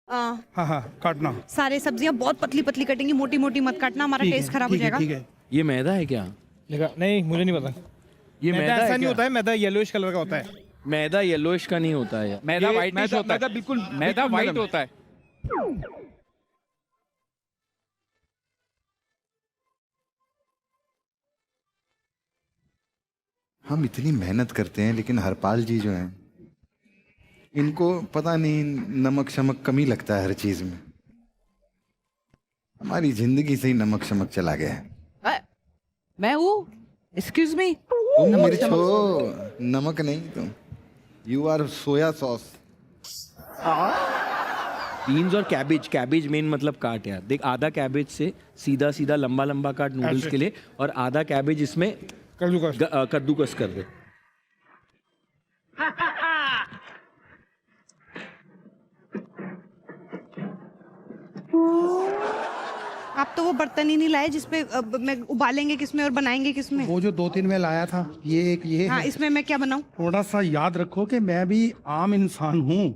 हाँ हाँ, काटना। सारे सब्जियां बहुत पतली पतली कटेंगी, मोटी मोटी मत काटना, हमारा टेस्ट खराब हो जाएगा। ठीक है। ये मैदा है क्या? नहीं, मुझे नहीं पता। ये मैदा ऐसा है नहीं क्या? होता है, मैदा येलोइश कलर का होता है। मैदा येलोइश का नहीं होता है। मैदा ये व्हाइटिश होता मैदा है। बिल्कुल मैदा बिल्कुल व्हाइट नरम। होता है। हम इतनी मेहनत करते हैं लेकिन हरपाल जी जो हैं, इनको पता नहीं नमक शमक कमी लगता है हर चीज में। हमारी जिंदगी से ही नमक शमक चला गया है। मैं हूँ। Excuse me. तुम मिर्च हो, नमक नहीं तुम। You are soya sauce. Beans और कैबेज, कैबेज मेन मतलब काट यार। देख, आधा कैबेज से सीधा सीधा लंबा लंबा काट नूडल्स के लिए, और आधा कैबेज इसमें कद्दूकस कर दे। आप तो वो बर्तन ही नहीं लाए जिसपे मैं उबालेंगे किसमें और बनाएंगे किसमें। वो जो 2-3 में लाया था, ये एक ये हाँ, है। इसमें मैं क्या बनाऊं? थोड़ा सा याद रखो कि मैं भी आम इंसान हूँ।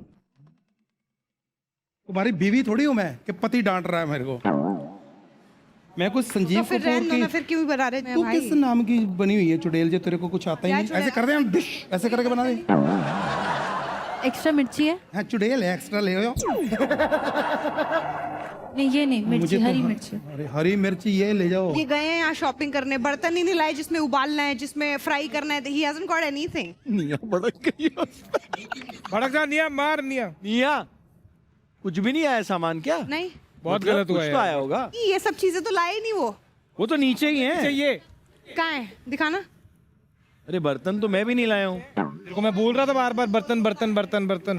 तुम्हारी बीवी थोड़ी हूँ मैं कि पति डांट रहा है मेरे को। मैं कुछ संजीव तो फिर कपूर रहने दो की। ना, फिर क्यों बना रहे तू भाई? किस नाम की बनी हुई है चुड़ैल जो तेरे को कुछ आता ही क्या नहीं? चुड़ैल? ऐसे कर दे हम, डिश ऐसे करके बना दे। एक्स्ट्रा मिर्ची है? हाँ, चुड़ैल है, एक्स्ट्रा ले आओ। नहीं ये नहीं, मिर्ची मुझे तो हरी मिर्ची। अरे हरी मिर्ची ये ले जाओ। ये गए हैं यहाँ शॉपिंग करने, बर्तन ही नहीं लाए जिसमें उबालना है, जिसमें फ्राई करना है। ही hasn't got anything। निया भड़क गई। भड़क जा, निया मार निया। निया, कुछ भी नहीं आया सामान क्या? नहीं, बहुत मतलब गलत हुआ कुछ तो यार। आया होगा। ये सब चीजें तो लाए नहीं वो। वो तो नीचे ही है। ये कहाँ है? दिखाना। अरे बर्तन तो मैं भी नहीं लाया हूँ। तेरे को मैं बोल रहा था बार बार बर्तन बर्तन बर्तन बर्तन।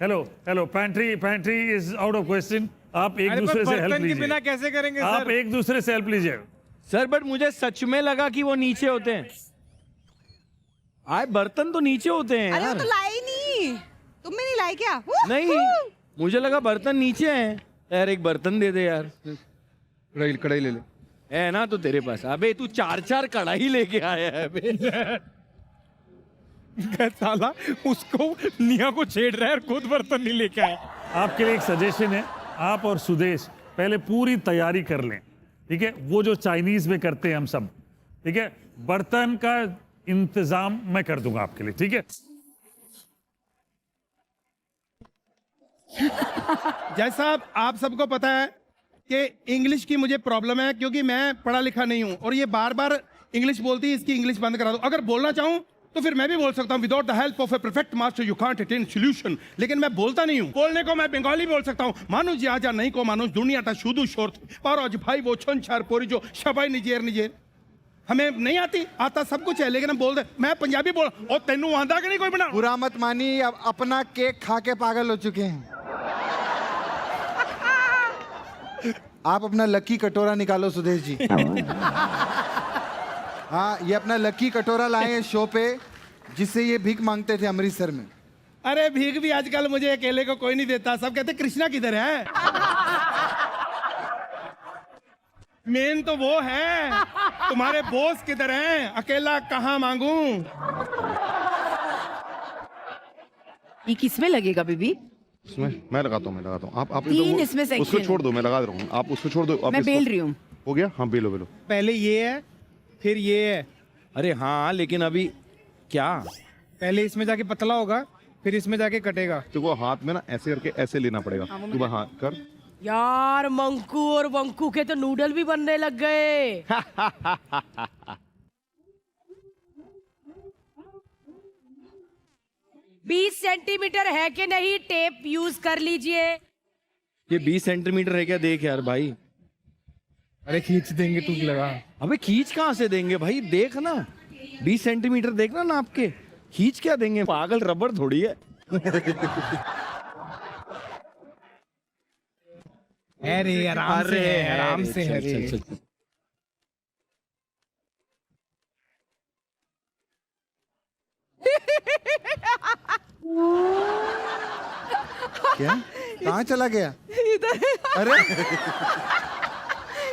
Hello pantry is out of question. आप एक दूसरे से हेल्प लीजिए। बिना कैसे करेंगे आप सर? एक दूसरे से हेल्प लीजिए। सर बट मुझे सच में लगा कि वो नीचे होते हैं। आए बर्तन तो नीचे होते हैं अरे वो यार। तो लाई नहीं, तुमने नहीं लाई क्या? नहीं, मुझे लगा बर्तन नीचे हैं। यार एक बर्तन दे दे यार। कढ़ाई ले ले। है ना तो तेरे पास। अबे तू 4 कढ़ाई लेके आया है बे। साला उसको निया को छेड़ रहा है और खुद बर्तन नहीं लेके आया। आपके लिए एक सजेशन है, आप और सुदेश पहले पूरी तैयारी कर लें, ठीक है? वो जो चाइनीज में करते हैं हम सब, ठीक है? बर्तन का इंतजाम मैं कर दूंगा आपके लिए, ठीक है? जैसा आप सबको पता है कि इंग्लिश की मुझे प्रॉब्लम है, क्योंकि मैं पढ़ा लिखा नहीं हूं और ये बार बार इंग्लिश बोलती है, इसकी इंग्लिश बंद करा दो। अगर बोलना चाहूं तो फिर मैं भी बोल सकता हूं, without the help of a perfect master you can't attain solution. लेकिन मैं बोलता नहीं हूं। बोलने को मैं बंगाली बोल सकता हूं, मानुष जी आजा नहीं को मानुष दुनियाटा शुदू शोर और आज भाई वो छन छार पोरी जो शबाई निजेर हमें नहीं आती। आता सब कुछ है लेकिन हम बोल दे। मैं पंजाबी बोल और तेनू आंदा कि नहीं कोई बना। बुरा मत मानी, अब अपना केक खा के पागल हो चुके हैं। आप अपना लकी कटोरा निकालो सुदेश जी। हाँ, ये अपना लकी कटोरा लाए हैं शो पे, जिससे ये भीख मांगते थे अमृतसर में। अरे भीख भी आजकल मुझे अकेले को कोई नहीं देता। सब कहते कृष्णा किधर है। मेन तो वो है, तुम्हारे बॉस किधर हैं? अकेला कहाँ मांगू? ये किसमें लगेगा बेबी? इसमें मैं लगाता हूँ। आप तीन इसमें उसको section छोड़ दो, मैं लगा रहा हूँ। आप उसको छोड़ दो। आप मैं इसको- बेल रही हूँ। हो गया? हाँ बेलो। पहले ये है, फिर ये है। अरे हाँ, लेकिन अभी क्या? पहले इसमें जाके पतला होगा, फिर इसमें जाके कटेगा। तो वो हाथ में ना ऐसे करके ऐसे लेना पड़ेगा। तू हाथ कर। यार मंकू और वंकू के तो नूडल भी बनने लग गए। 20 सेंटीमीटर है कि नहीं? टेप यूज कर लीजिए। ये 20 सेंटीमीटर है क्या? देख यार भाई। अरे खींच देंगे, तू लगा। अबे खींच कहाँ से देंगे भाई? देख ना, 20 सेंटीमीटर देखना नाप के। खींच क्या देंगे? पागल, रबड़ थोड़ी है। अरे आराम से है, आराम से है। चल क्या? कहाँ चला गया? अरे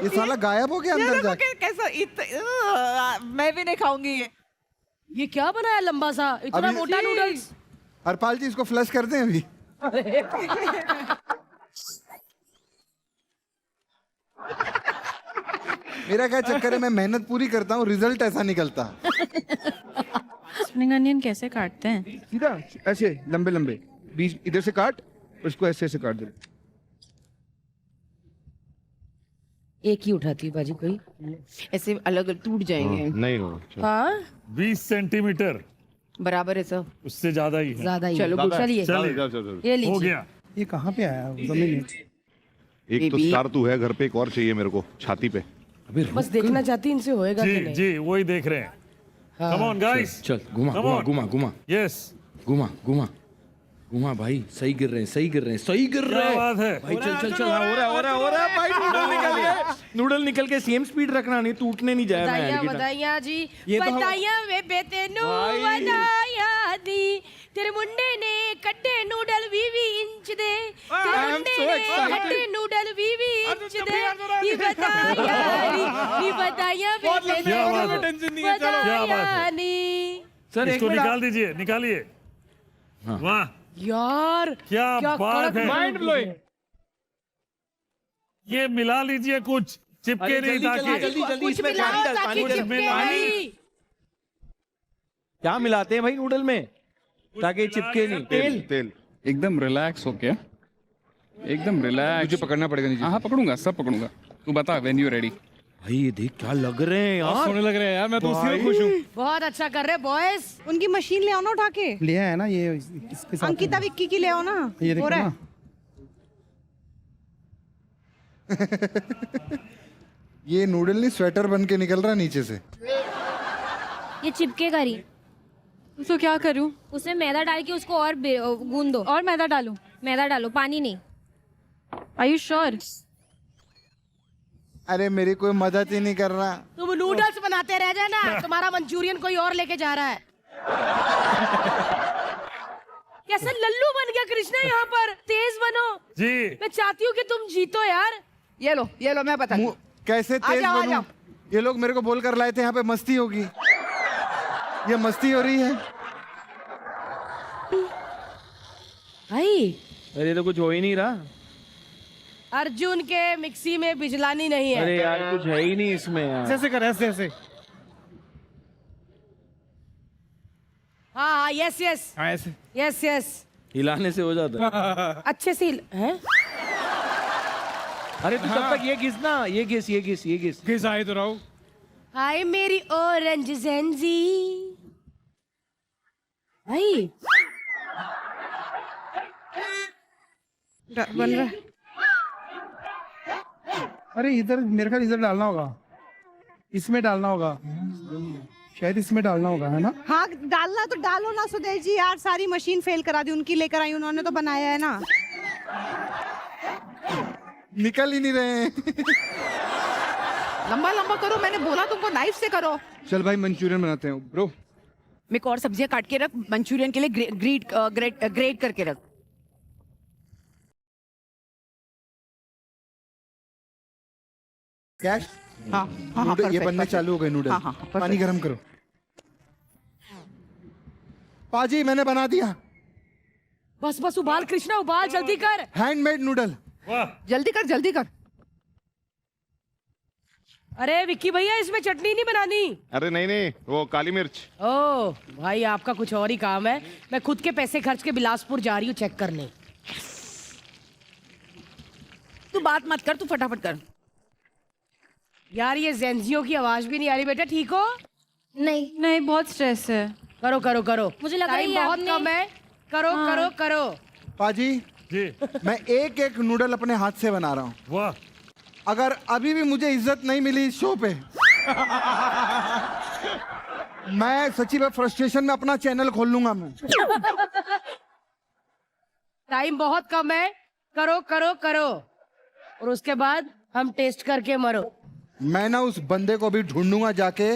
ये साला गायब हो गया अंदर जाके। कैसा मैं भी नहीं खाऊंगी ये क्या बनाया लंबा सा, इतना अभी- मोटा नूडल्स? हरपाल जी इसको फ्लश कर दें अभी। मेरा क्या चक्कर है, मैं मेहनत पूरी करता हूँ, रिजल्ट ऐसा निकलता। स्प्रिंग अनियन कैसे काटते हैं? सीधा ऐसे लंबे लंबे, बीच इधर से काट, उसको ऐसे ऐसे काट दे। एक ही उठाती बाजी कोई। ऐसे अलग टूट जाएंगे। नहीं हो। हाँ 20 सेंटीमीटर बराबर है सब। उससे ज्यादा ही है। ज्यादा ही। चलो, चलिए चलिए, ये हो लीजिए। गया। ये कहाँ पे आया जमीन में? एक तो Baby। स्टार तू है घर पे, एक और चाहिए मेरे को छाती पे। बस देखना चाहती इनसे होएगा कि जी नहीं। जी वही देख रहे हैं। कम ऑन गाइस, चल घुमा Come घुमा on. घुमा घुमा यस, घुमा घुमा घुमा भाई। सही गिर रहे हैं, सही गिर रहे हैं, सही गिर रहे क्या हैं बात है। भाई। चल चल चल, हाँ, हो रहा है भाई। नूडल निकल गए, नूडल निकल के सेम स्पीड रखना, नहीं टूटने नहीं जाए। बधाइयाँ बधाइयाँ जी, ये तो हम- बधाइयाँ वे बेटे नू बधाइयाँ दी। तेरे मुंडे ने कट्टे नूडल 20 इंच दे। तेरे I am मुंडे so ने excited. कट्टे नूडल 20 अब तो इंच चुप दे। यार जरा। ये बधाइयाँ वे बहुत बेटे लंबी क्या बात है, है। टेंशन नहीं है, चलो। क्या बात है। बधाइयाँ नी। सर एक इसको मिनट, निकाल दीजिए, निकालिए। वाह, यार क्या बात कड़क है। Mind blowing. ये मिला लीजिए, कुछ चिपके अरे नहीं जल्दी, ताकि जल्दी, जल्दी, कुछ इसमें मिलाओ पानी डाल, ताकि पानी डाल। चिपके पानी। नहीं। क्या मिलाते हैं भाई नूडल में ताकि चिपके नहीं? तेल तेल। एकदम रिलैक्स हो क्या? एकदम रिलैक्स। तुझे पकड़ना पड़ेगा नीचे। हाँ पकड़ूंगा, सब पकड़ूंगा। तू बता व्हेन यू रेडी। भाई ये देख क्या लग रहे हैं यार। सोने लग रहे हैं यार, मैं तो उसी में खुश हूँ। बहुत अच्छा कर रहे बॉयज। उनकी मशीन ले आओ ना उठा के। लिया है ना ये इसके साथ। अंकिता विक्की की ले आओ ना। ये हो देखो रहा है। ना। ये नूडल नहीं, स्वेटर बन के निकल रहा नीचे से। ये चिपकेगा री। उसको क्या करूं? उसमें मैदा डाल के उसको और गूंद दो। और मैदा डालूं? मैदा डालो, पानी नहीं। Are you sure? अरे मेरी कोई मदद ही नहीं कर रहा। तुम नूडल्स बनाते रह जाना, तुम्हारा मंचूरियन कोई और लेके जा रहा है। कैसा लल्लू बन गया कृष्णा यहाँ पर। तेज बनो जी। मैं चाहती हूँ कि तुम जीतो यार। ये लो मैं बता कैसे तेज बनूं? ये लोग मेरे को बोल कर लाए थे यहाँ पे मस्ती होगी। ये मस्ती हो रही है। भाई अरे तो कुछ हो ही नहीं रहा। अर्जुन के मिक्सी में बिजलानी नहीं है। अरे यार कुछ है ही नहीं इसमें यार। ऐसे कर ऐसे ऐसे। हाँ यस यस हाँ ऐसे। Yes yes. हिलाने से हो जाता है। अच्छे से हैं? अरे तू तब तक ये घिसना, ये घिस। किस आए तो रहो। हाय मेरी ऑरेंज ज़ेंजी। भाई बन रहा है। अरे इधर मेरे ख्याल इधर डालना होगा, इसमें डालना होगा, शायद इसमें डालना होगा, है ना? हाँ डालना तो डालो ना सुदेश जी यार, सारी मशीन फेल करा दी उनकी, लेकर आई उन्होंने तो बनाया है ना। निकल ही नहीं रहे हैं। लंबा लंबा करो, मैंने बोला तुमको नाइफ से करो। चल भाई मंचूरियन बनाते हैं ब्रो। मेरे को और सब्जियां काट के रख, मंचूरियन के लिए ग्रेट करके रख। कैश? हाँ हाँ ये perfect, बनने perfect। चालू हो गए नूडल। हाँ, हाँ, perfect। पानी गरम करो। पाजी मैंने बना दिया। बस बस उबाल कृष्णा, उबाल जल्दी कर। Handmade noodle. जल्दी कर जल्दी कर। अरे विक्की भैया इसमें चटनी नहीं बनानी। अरे नहीं वो काली मिर्च। ओ भाई आपका कुछ और ही काम है। मैं खुद के पैसे खर्च के बिलासपुर जा रही हूँ चेक करने। तू बात मत कर, तू फटाफट कर। यार ये जेंजियों की आवाज भी नहीं आ रही। बेटा ठीक हो? नहीं बहुत स्ट्रेस है। करो करो करो। मुझे लग रहा है टाइम ये बहुत आपने- कम है। करो करो करो। पाजी जी। मैं एक एक नूडल अपने हाथ से बना रहा हूँ। वाह। अगर अभी भी मुझे इज्जत नहीं मिली इस शो पे, मैं सच्ची में फ्रस्ट्रेशन में अपना चैनल खोल लूंगा मैं। टाइम बहुत कम है। करो करो करो और उसके बाद हम टेस्ट करके मरो। मैं ना उस बंदे को भी ढूंढूंगा जाके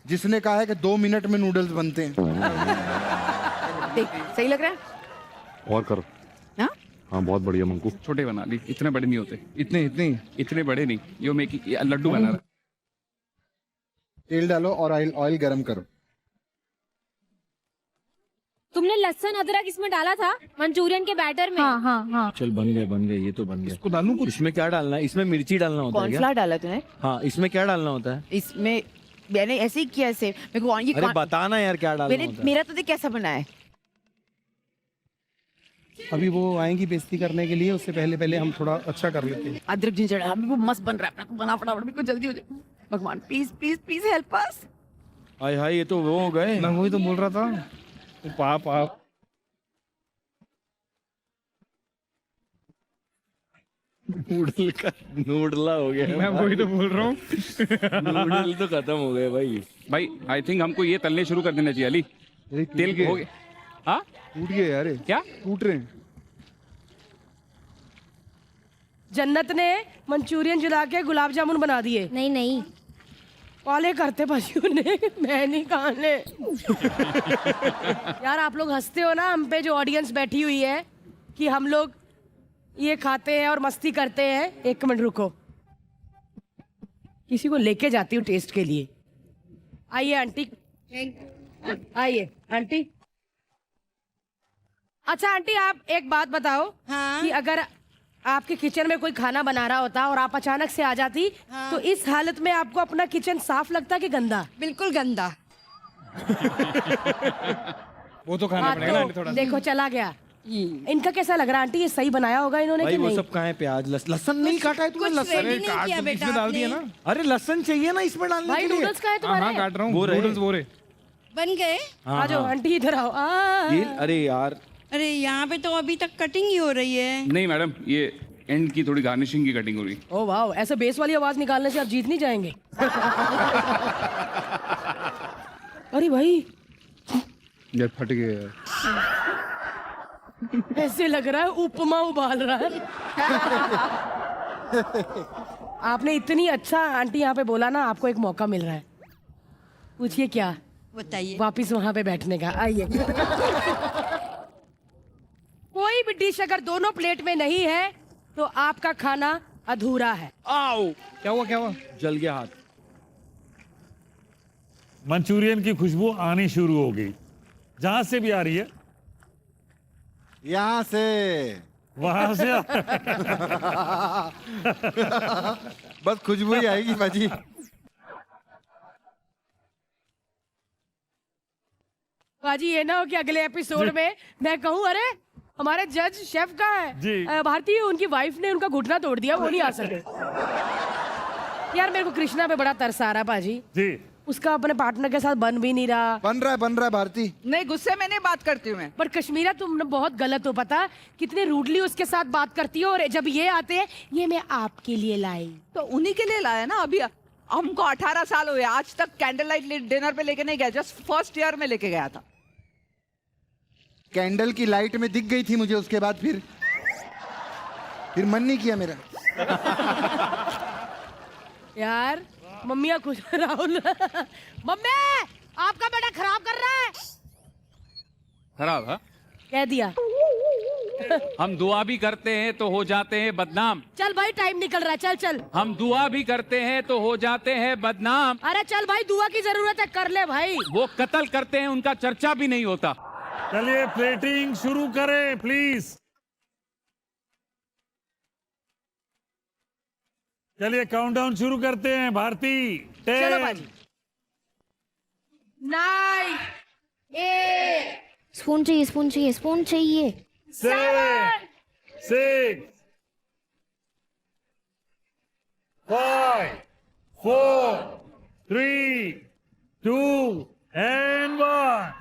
जिसने कहा है कि 2 मिनट में नूडल्स बनते हैं। देख सही लग रहा है। और करो। हाँ? हाँ बहुत बढ़िया मंकू। छोटे बना ली, इतने बड़े नहीं होते। इतने बड़े नहीं। यो मेकिंग लड्डू बना रहा। तेल डालो और ऑयल गरम करो। तुमने लहसुन अदरक इसमें डाला था मंचूरियन के बैटर में? हाँ। चल बन गए, ये तो बन गए। इसको डालूं कुछ? इसमें क्या डालना है? इसमें मिर्ची डालना होता है क्या? कॉर्नफ्लावर डाला तूने? हाँ, इसमें क्या डालना होता है? इसमें मैंने ऐसे ही किया, ऐसे मेरे को ये अरे बताना यार क्या डालना होता है? मेरा तो देख कैसा बना है। अभी वो आएंगी बेइज्जती करने के लिए, उससे पहले हम थोड़ा अच्छा कर लेते हैं। अदरक जिंजर अभी वो मस्त बन रहा है। अपना बना फटाफट, मेरे को जल्दी हो जाए। भगवान please please please help us. हाय ये तो वो हो गए। मैं वही तो बोल रहा था। पाप नूडला हो गया। मैं वही तो बोल रहा हूँ। नूडल तो खत्म हो गए भाई। आई थिंक हमको ये तलने शुरू कर देना चाहिए अली। तेल हो गया। हाँ टूट गए यार, क्या टूट रहे हैं। जन्नत ने मंचूरियन जुला के गुलाब जामुन बना दिए। नहीं कॉले करते पशु ने, मैं नहीं खाने। यार आप लोग हंसते हो ना हम पे, जो ऑडियंस बैठी हुई है, कि हम लोग ये खाते हैं और मस्ती करते हैं। 1 मिनट रुको, किसी को लेके जाती हूँ टेस्ट के लिए। आइए आंटी, आइए आंटी। अच्छा आंटी आप एक बात बताओ। हाँ? कि अगर आपके किचन में कोई खाना बना रहा होता और आप अचानक से आ जाती, तो इस हालत में आपको अपना किचन साफ लगता कि गंदा? बिल्कुल गंदा। वो तो खाना हाँ, पड़ेगा ना तो थोड़ा। देखो चला गया। इनका कैसा लग रहा है आंटी? ये सही बनाया होगा इन्होंने भाई कि वो नहीं? सब कहाँ है? प्याज लहसुन नहीं काटा है तुमने? लहसुन इसमें डाल दिया ना। अरे लहसुन चाहिए ना इसमें डालने भाई के लिए। नूडल्स का है हाँ तुम्हारे? काट रहा हूँ। वो रहे। नूडल्स वो रहे। बन गए? आ जाओ आंटी इधर आओ। अरे यार अरे यहाँ पे तो अभी तक कटिंग ही हो रही है। नहीं मैडम, ये एंड की थोड़ी गार्निशिंग की कटिंग हो रही। ओ वाह, ऐसे बेस वाली आवाज निकालने से आप जीत नहीं जाएंगे। अरे भाई ये फट गया। ऐसे लग रहा है उपमा उबाल रहा है। आपने इतनी अच्छा आंटी यहाँ पे बोला ना, आपको एक मौका मिल रहा है। पूछिए क्या, बताइए। वापिस वहां पे बैठने का। आइए। कोई भी डिश अगर दोनों प्लेट में नहीं है तो आपका खाना अधूरा है। आओ, क्या हुआ क्या हुआ? जल गया हाथ। मंचूरियन की खुशबू आनी शुरू हो गई, जहां से भी आ रही है, यहाँ से वहां से बस खुशबू ही आएगी बाजी। बाजी ये ना हो कि अगले एपिसोड में मैं कहूँ अरे हमारे जज शेफ का जी। है भारतीय, उनकी वाइफ ने उनका घुटना तोड़ दिया, वो नहीं आ सकते। यार मेरे को कृष्णा पे बड़ा तरस आ रहा बाजी। जी। उसका अपने पार्टनर के साथ बन भी नहीं रहा। बन रहा है भारती। नहीं, गुस्से में नहीं बात करती हूँ मैं। पर कश्मीरा तुम बहुत गलत हो, पता कितने रूडली उसके साथ बात करती हो। और जब ये आते हैं, ये मैं आपके लिए लाई, तो उन्हीं के लिए लाया ना। अभी हमको 18 साल हुए, आज तक कैंडल लाइट डिनर पे लेके नहीं गया, जस्ट फर्स्ट ईयर में लेके गया था। कैंडल की लाइट में दिख गई थी मुझे, उसके बाद फिर मन नहीं किया मेरा। यार मम्मिया खुश। राहुल मम्मी आपका बेटा खराब कर रहा है। खराब है। कह दिया। हम दुआ भी करते हैं तो हो जाते हैं बदनाम। चल भाई टाइम निकल रहा है, चल चल। हम दुआ भी करते हैं तो हो जाते हैं बदनाम। अरे चल भाई, दुआ की जरूरत है, कर ले भाई। वो कत्ल करते हैं, उनका चर्चा भी नहीं होता। चलिए प्लेटिंग शुरू करें प्लीज। चलिए काउंटडाउन शुरू करते हैं। भारती, चलो 10, बाजी। 9, 8, स्पून चाहिए, स्पून चाहिए, स्पून चाहिए। 7, 6, 5, 4, 3, 2 and 1।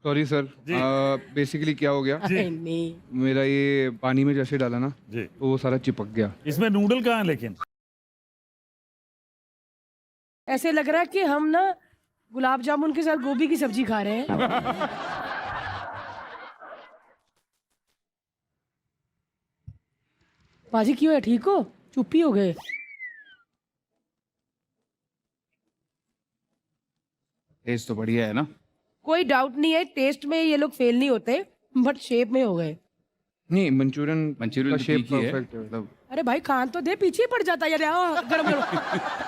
सॉरी सर, बेसिकली क्या हो गया, नहीं मेरा ये पानी में जैसे डाला ना जी, तो वो सारा चिपक गया। इसमें नूडल कहाँ है लेकिन? ऐसे लग रहा है कि हम ना गुलाब जामुन के साथ गोभी की सब्जी खा रहे हैं। बाजी क्यों है, ठीक हो? चुप ही हो गए। टेस्ट तो बढ़िया है ना? कोई डाउट नहीं है, टेस्ट में ये लोग फेल नहीं होते, बट शेप में हो गए। नहीं, मंचूरियन मंचूरियन का तो शेप ठीक ही है। परफेक्ट है मतलब। अरे भाई खान तो दे, पीछे पड़ जाता है यार। गरम गरम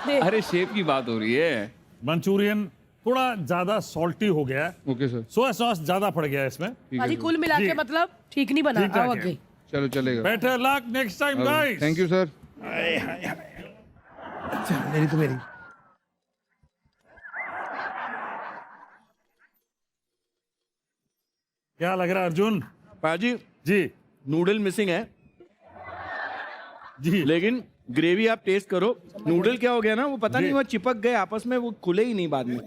दे। अरे शेप की बात हो रही है। मंचूरियन थोड़ा ज्यादा सॉल्टी हो गया है, ओके सर, सोया सॉस ज्यादा पड़ गया है इसमें। बाजी कुल मिला के जी। मतलब ठीक नहीं बना। ठीक ठाक आओ है। आगे। चलो चलेगा। Better luck next time guys. Thank you sir. मेरी तो मेरी। क्या लग रहा है अर्जुन? पाजी, जी नूडल मिसिंग है, जी। लेकिन ग्रेवी आप टेस्ट करो। नूडल क्या हो गया ना, वो पता नहीं, वो चिपक गए आपस में, वो खुले ही नहीं बाद में।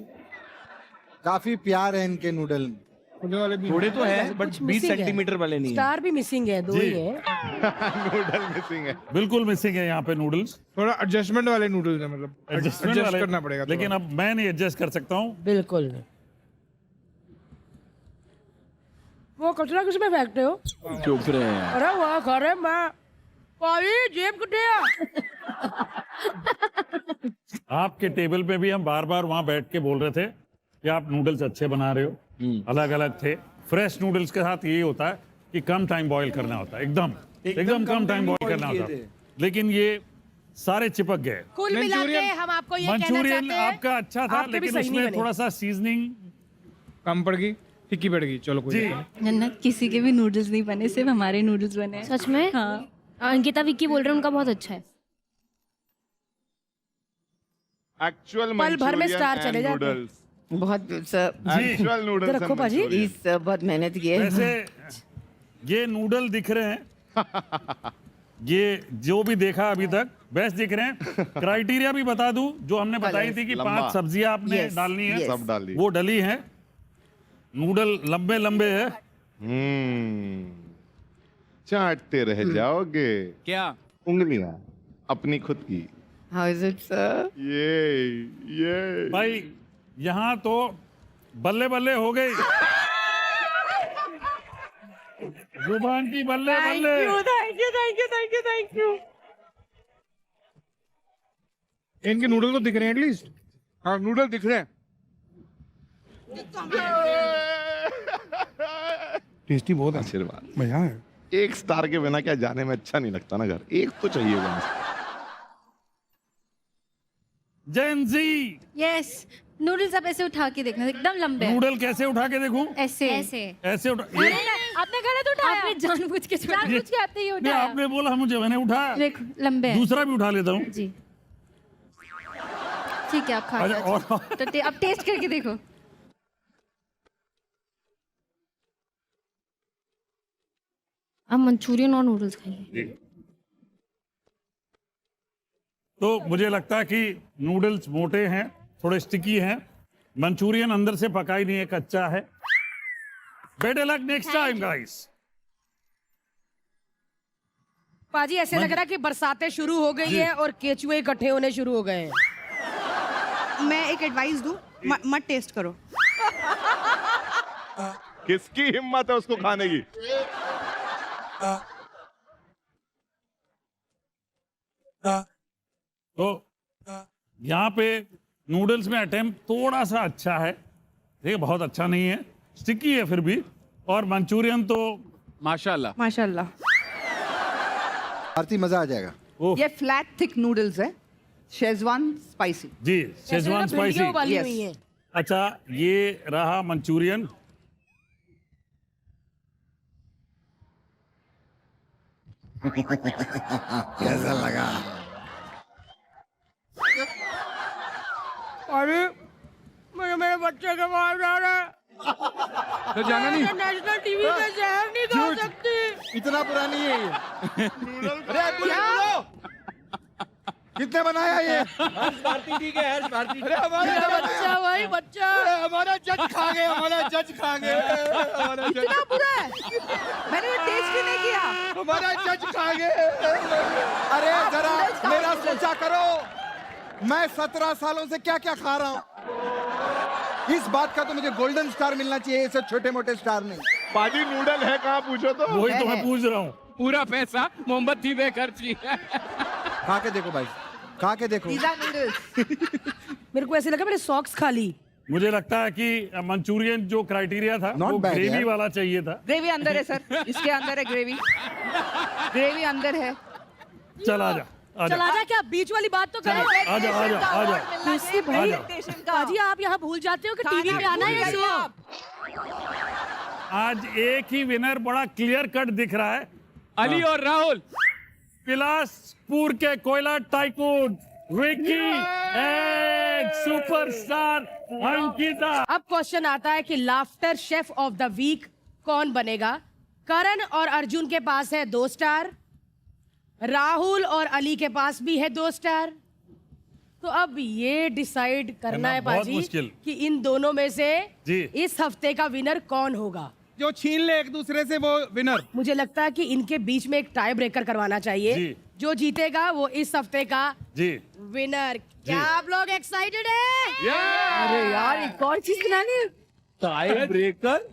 काफी प्यार है इनके नूडल में। थोड़े तो है बट 20 missing है। सेंटीमीटर वाले नहीं है। स्टार भी मिसिंग है, दो जी। ही है। नूडल मिसिंग है। बिल्कुल मिसिंग है यहाँ पे नूडल्स। थोड़ा एडजस्टमेंट वाले नूडल्स है, मतलब एडजस्टमेंट एडजस्ट वाले, करना पड़ेगा थोड़ा। लेकिन अब मैं नहीं एडजस्ट कर सकता हूँ। बिल्कुल। वो कचरा किस में फेंकते हो? चुप रहे हैं। अरे वाह, खा रहे मैं। पाजी जेब कितने? आपके टेबल पे भी हम बार बार वहां बैठ के बोल रहे थे कि आप नूडल्स अच्छे बना रहे हो, अलग अलग थे। फ्रेश नूडल्स के साथ यही होता है कि कम टाइम बॉईल करना होता है, एकदम कम टाइम बॉईल करना होता है, लेकिन ये सारे चिपक गए। कुल मिला के हम आपको ये कहना मंचूरियन चाहते हैं, आपका अच्छा था, आपके भी लेकिन सही नहीं उसमें बने। थोड़ा सा सीजनिंग कम पड़ गई, फीकी पड़ गई। चलो कोई जी। दिक्कत नहीं। जन्नत किसी के भी नूडल्स नहीं बने, सिर्फ हमारे नूडल्स बने हैं। सच में? हाँ। अंकिता विक्की बोल रहे हैं उनका बहुत अच्छा है। एक्चुअल पल भर में स्टार चले जाते हैं। नूडल्स, बहुत सर, एक्चुअल नूडल्स। रखो पाजी। इस बहुत मेहनत की है। वैसे ये नूडल दिख रहे हैं, ये जो भी देखा अभी तक बेस्ट दिख रहे हैं। क्राइटेरिया भी बता दूं, जो हमने बताई थी कि लंबा। 5 सब्जियां आपने Yes, डालनी है, सब डाल दी। वो डली है। नूडल लंबे लंबे है। चाटते रह जाओगे। क्या? उंगलियां अपनी खुद की। How is it, sir? ये भाई यहाँ तो बल्ले बल्ले हो गई, जुबान की बल्ले बल्ले। Thank you thank you thank you thank you. इनके नूडल तो दिख रहे हैं एटलीस्ट। हाँ नूडल दिख रहे हैं। टेस्टी बहुत है। आशीर्वाद। मजा है। एक स्टार के बिना क्या जाने में अच्छा नहीं लगता ना घर, एक तो चाहिए कम से जेंजी यस नूडल्स आप ऐसे उठा के देखना एकदम लंबे हैं। नूडल कैसे उठा के देखूं? ऐसे ऐसे ऐसे उठा ये, आपने गलत उठाया आपने जानबूझ के आते ही नहीं उठाया आपने बोला मुझे, मैंने उठाया। देखो लंबे हैं दूसरा भी उठा लेता हूँ। जी ठीक है आप खा अच्छा, लो। और तो अब टेस्ट करके देखो। आप मंचूरियन और नूडल्स खाइए। तो मुझे लगता है कि नूडल्स मोटे हैं, थोड़े स्टिकी हैं, मंचूरियन अंदर से पका ही नहीं है, कच्चा है। Better luck next time guys. पाजी ऐसे लग रहा है कि बरसातें शुरू हो गई है और केचुए इकट्ठे होने शुरू हो गए हैं। मैं एक एडवाइस दूं, मत टेस्ट करो। किसकी हिम्मत है उसको खाने की? तो यहाँ पे नूडल्स में अटेम्प्ट थोड़ा सा अच्छा है, ठीक है, बहुत अच्छा नहीं है, स्टिकी है फिर भी। और मंचूरियन तो माशाल्लाह। माशाल्लाह। आरती मजा आ जाएगा। ओह ये फ्लैट थिक नूडल्स है, शेजवान स्पाइसी। जी, शेजवान स्पाइसी। भिंडियों वाली हुई हैं। अच्छा ये रहा मंचूरियन। कैसा लगा? अरे मेरे बच्चे के बाहर जा रहा है। तो जाना नहीं। नेशनल टीवी पे जहर नहीं खा सकती। इतना पुरानी है ये। अरे बोलो कितने बनाया ये? भारती ठीक है हर्ष भारती। अरे हमारे बच्चा भाई बच्चा हमारा जज खा गए, हमारा जज खा गए, हमारा जज, इतना बुरा है? मैंने वो टेस्ट ही नहीं किया। हमारा जज खा गए। अरे जरा मेरा सोचा करो, मैं 17 सालों से क्या क्या खा रहा हूँ। इस बात का तो मुझे गोल्डन स्टार मिलना चाहिए, ऐसे छोटे मोटे स्टार नहीं। पाजी नूडल है कहाँ पूछो तो। वही तो मैं पूछ रहा हूँ। पूरा पैसा मोमबत्ती पे खर्ची। खा के देखो भाई, खा के देखो। Pizza noodles. मेरे को ऐसे लगा मैंने सॉक्स खा ली। मुझे लगता है कि मंचूरियन जो क्राइटेरिया था Not वो bad, ग्रेवी यार। वाला चाहिए था। ग्रेवी अंदर है सर, इसके अंदर है ग्रेवी। ग्रेवी अंदर है। चल आजा आजा चला जा, क्या बीच वाली बात तो करो। आजा आजा आजा कैसे भाई? आजा। पाजी आप यहाँ भूल जाते हो कि टीवी पे आना है शो। आज एक ही विनर बड़ा क्लियर कट दिख रहा है, अली और राहुल। बिलासपुर के कोयला tycoon Vicky and superstar Ankita. अब क्वेश्चन आता है कि laughter chef of the week कौन बनेगा? करण और अर्जुन के पास है 2 स्टार, राहुल और अली के पास भी है 2 स्टार। तो अब ये डिसाइड करना है बहुत पाजी मुश्किल। कि इन दोनों में से जी। इस हफ्ते का विनर कौन होगा। जो छीन ले एक दूसरे से वो विनर। मुझे लगता है कि इनके बीच में एक टाई ब्रेकर करवाना चाहिए। जी। जो जीतेगा वो इस हफ्ते का जी विनर। क्या आप लोग एक्साइटेड है? अरे यार एक और चीज बनानी। Tie breaker.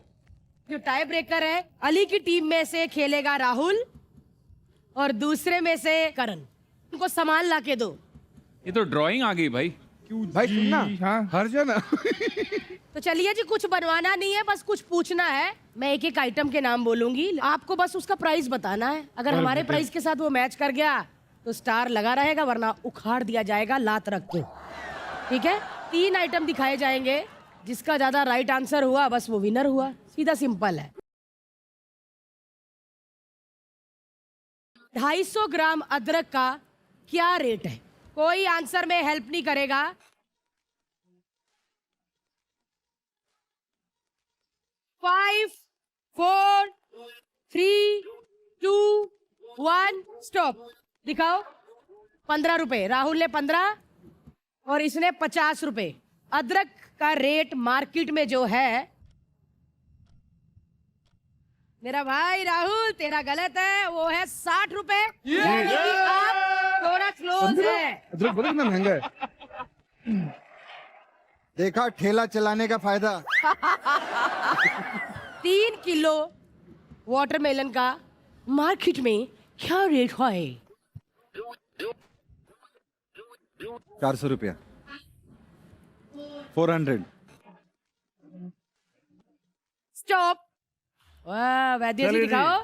जो टाई ब्रेकर है, अली की टीम में से खेलेगा राहुल और दूसरे में से करण। उनको सामान ला के दो। ये तो ड्राइंग आ गई भाई। भाई सुनना, हाँ हर्ष है ना। तो चलिए जी, कुछ बनवाना नहीं है, बस कुछ पूछना है। मैं एक एक आइटम के नाम बोलूंगी, आपको बस उसका प्राइस बताना है। अगर हमारे प्राइस के साथ वो मैच कर गया तो स्टार लगा रहेगा, वरना उखाड़ दिया जाएगा लात रख के। ठीक है, 3 आइटम दिखाए जाएंगे, जिसका ज्यादा राइट आंसर हुआ बस वो विनर हुआ। सीधा सिंपल है। 250 ग्राम अदरक का क्या रेट है? कोई आंसर में हेल्प नहीं करेगा। 5 4 3 2 1 स्टॉप। दिखाओ। 15 रुपए। राहुल ने 15 और इसने 50 रुपए। अदरक का रेट मार्केट में जो है, मेरा भाई राहुल तेरा गलत है, वो है 60 रुपए। यानी कि आप थोड़ा क्लोज है। अदरक बड़ा कितना महंगा है। देखा ठेला चलाने का फायदा। 3 किलो वाटरमेलन का मार्केट में क्या रेट है? 400 रुपया। 400। स्टॉप। वाह वैद्य जी चलिए जी। दिखाओ।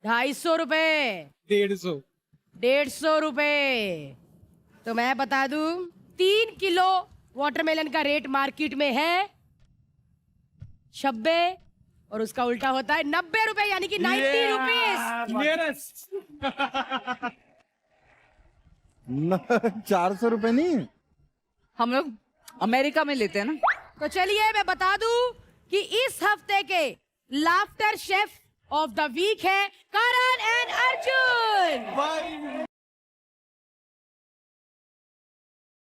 250 रुपए। 150 रुपए। तो मैं बता दूं 3 किलो वाटरमेलन का रेट मार्केट में है 90 और उसका उल्टा होता है 90 रुपए, यानी कि 90 रुपीज। 400 रुपए नहीं। हम लोग अमेरिका में लेते हैं ना। तो चलिए मैं बता दूं कि इस हफ्ते के laughter chef of the week है करण एंड अर्जुन।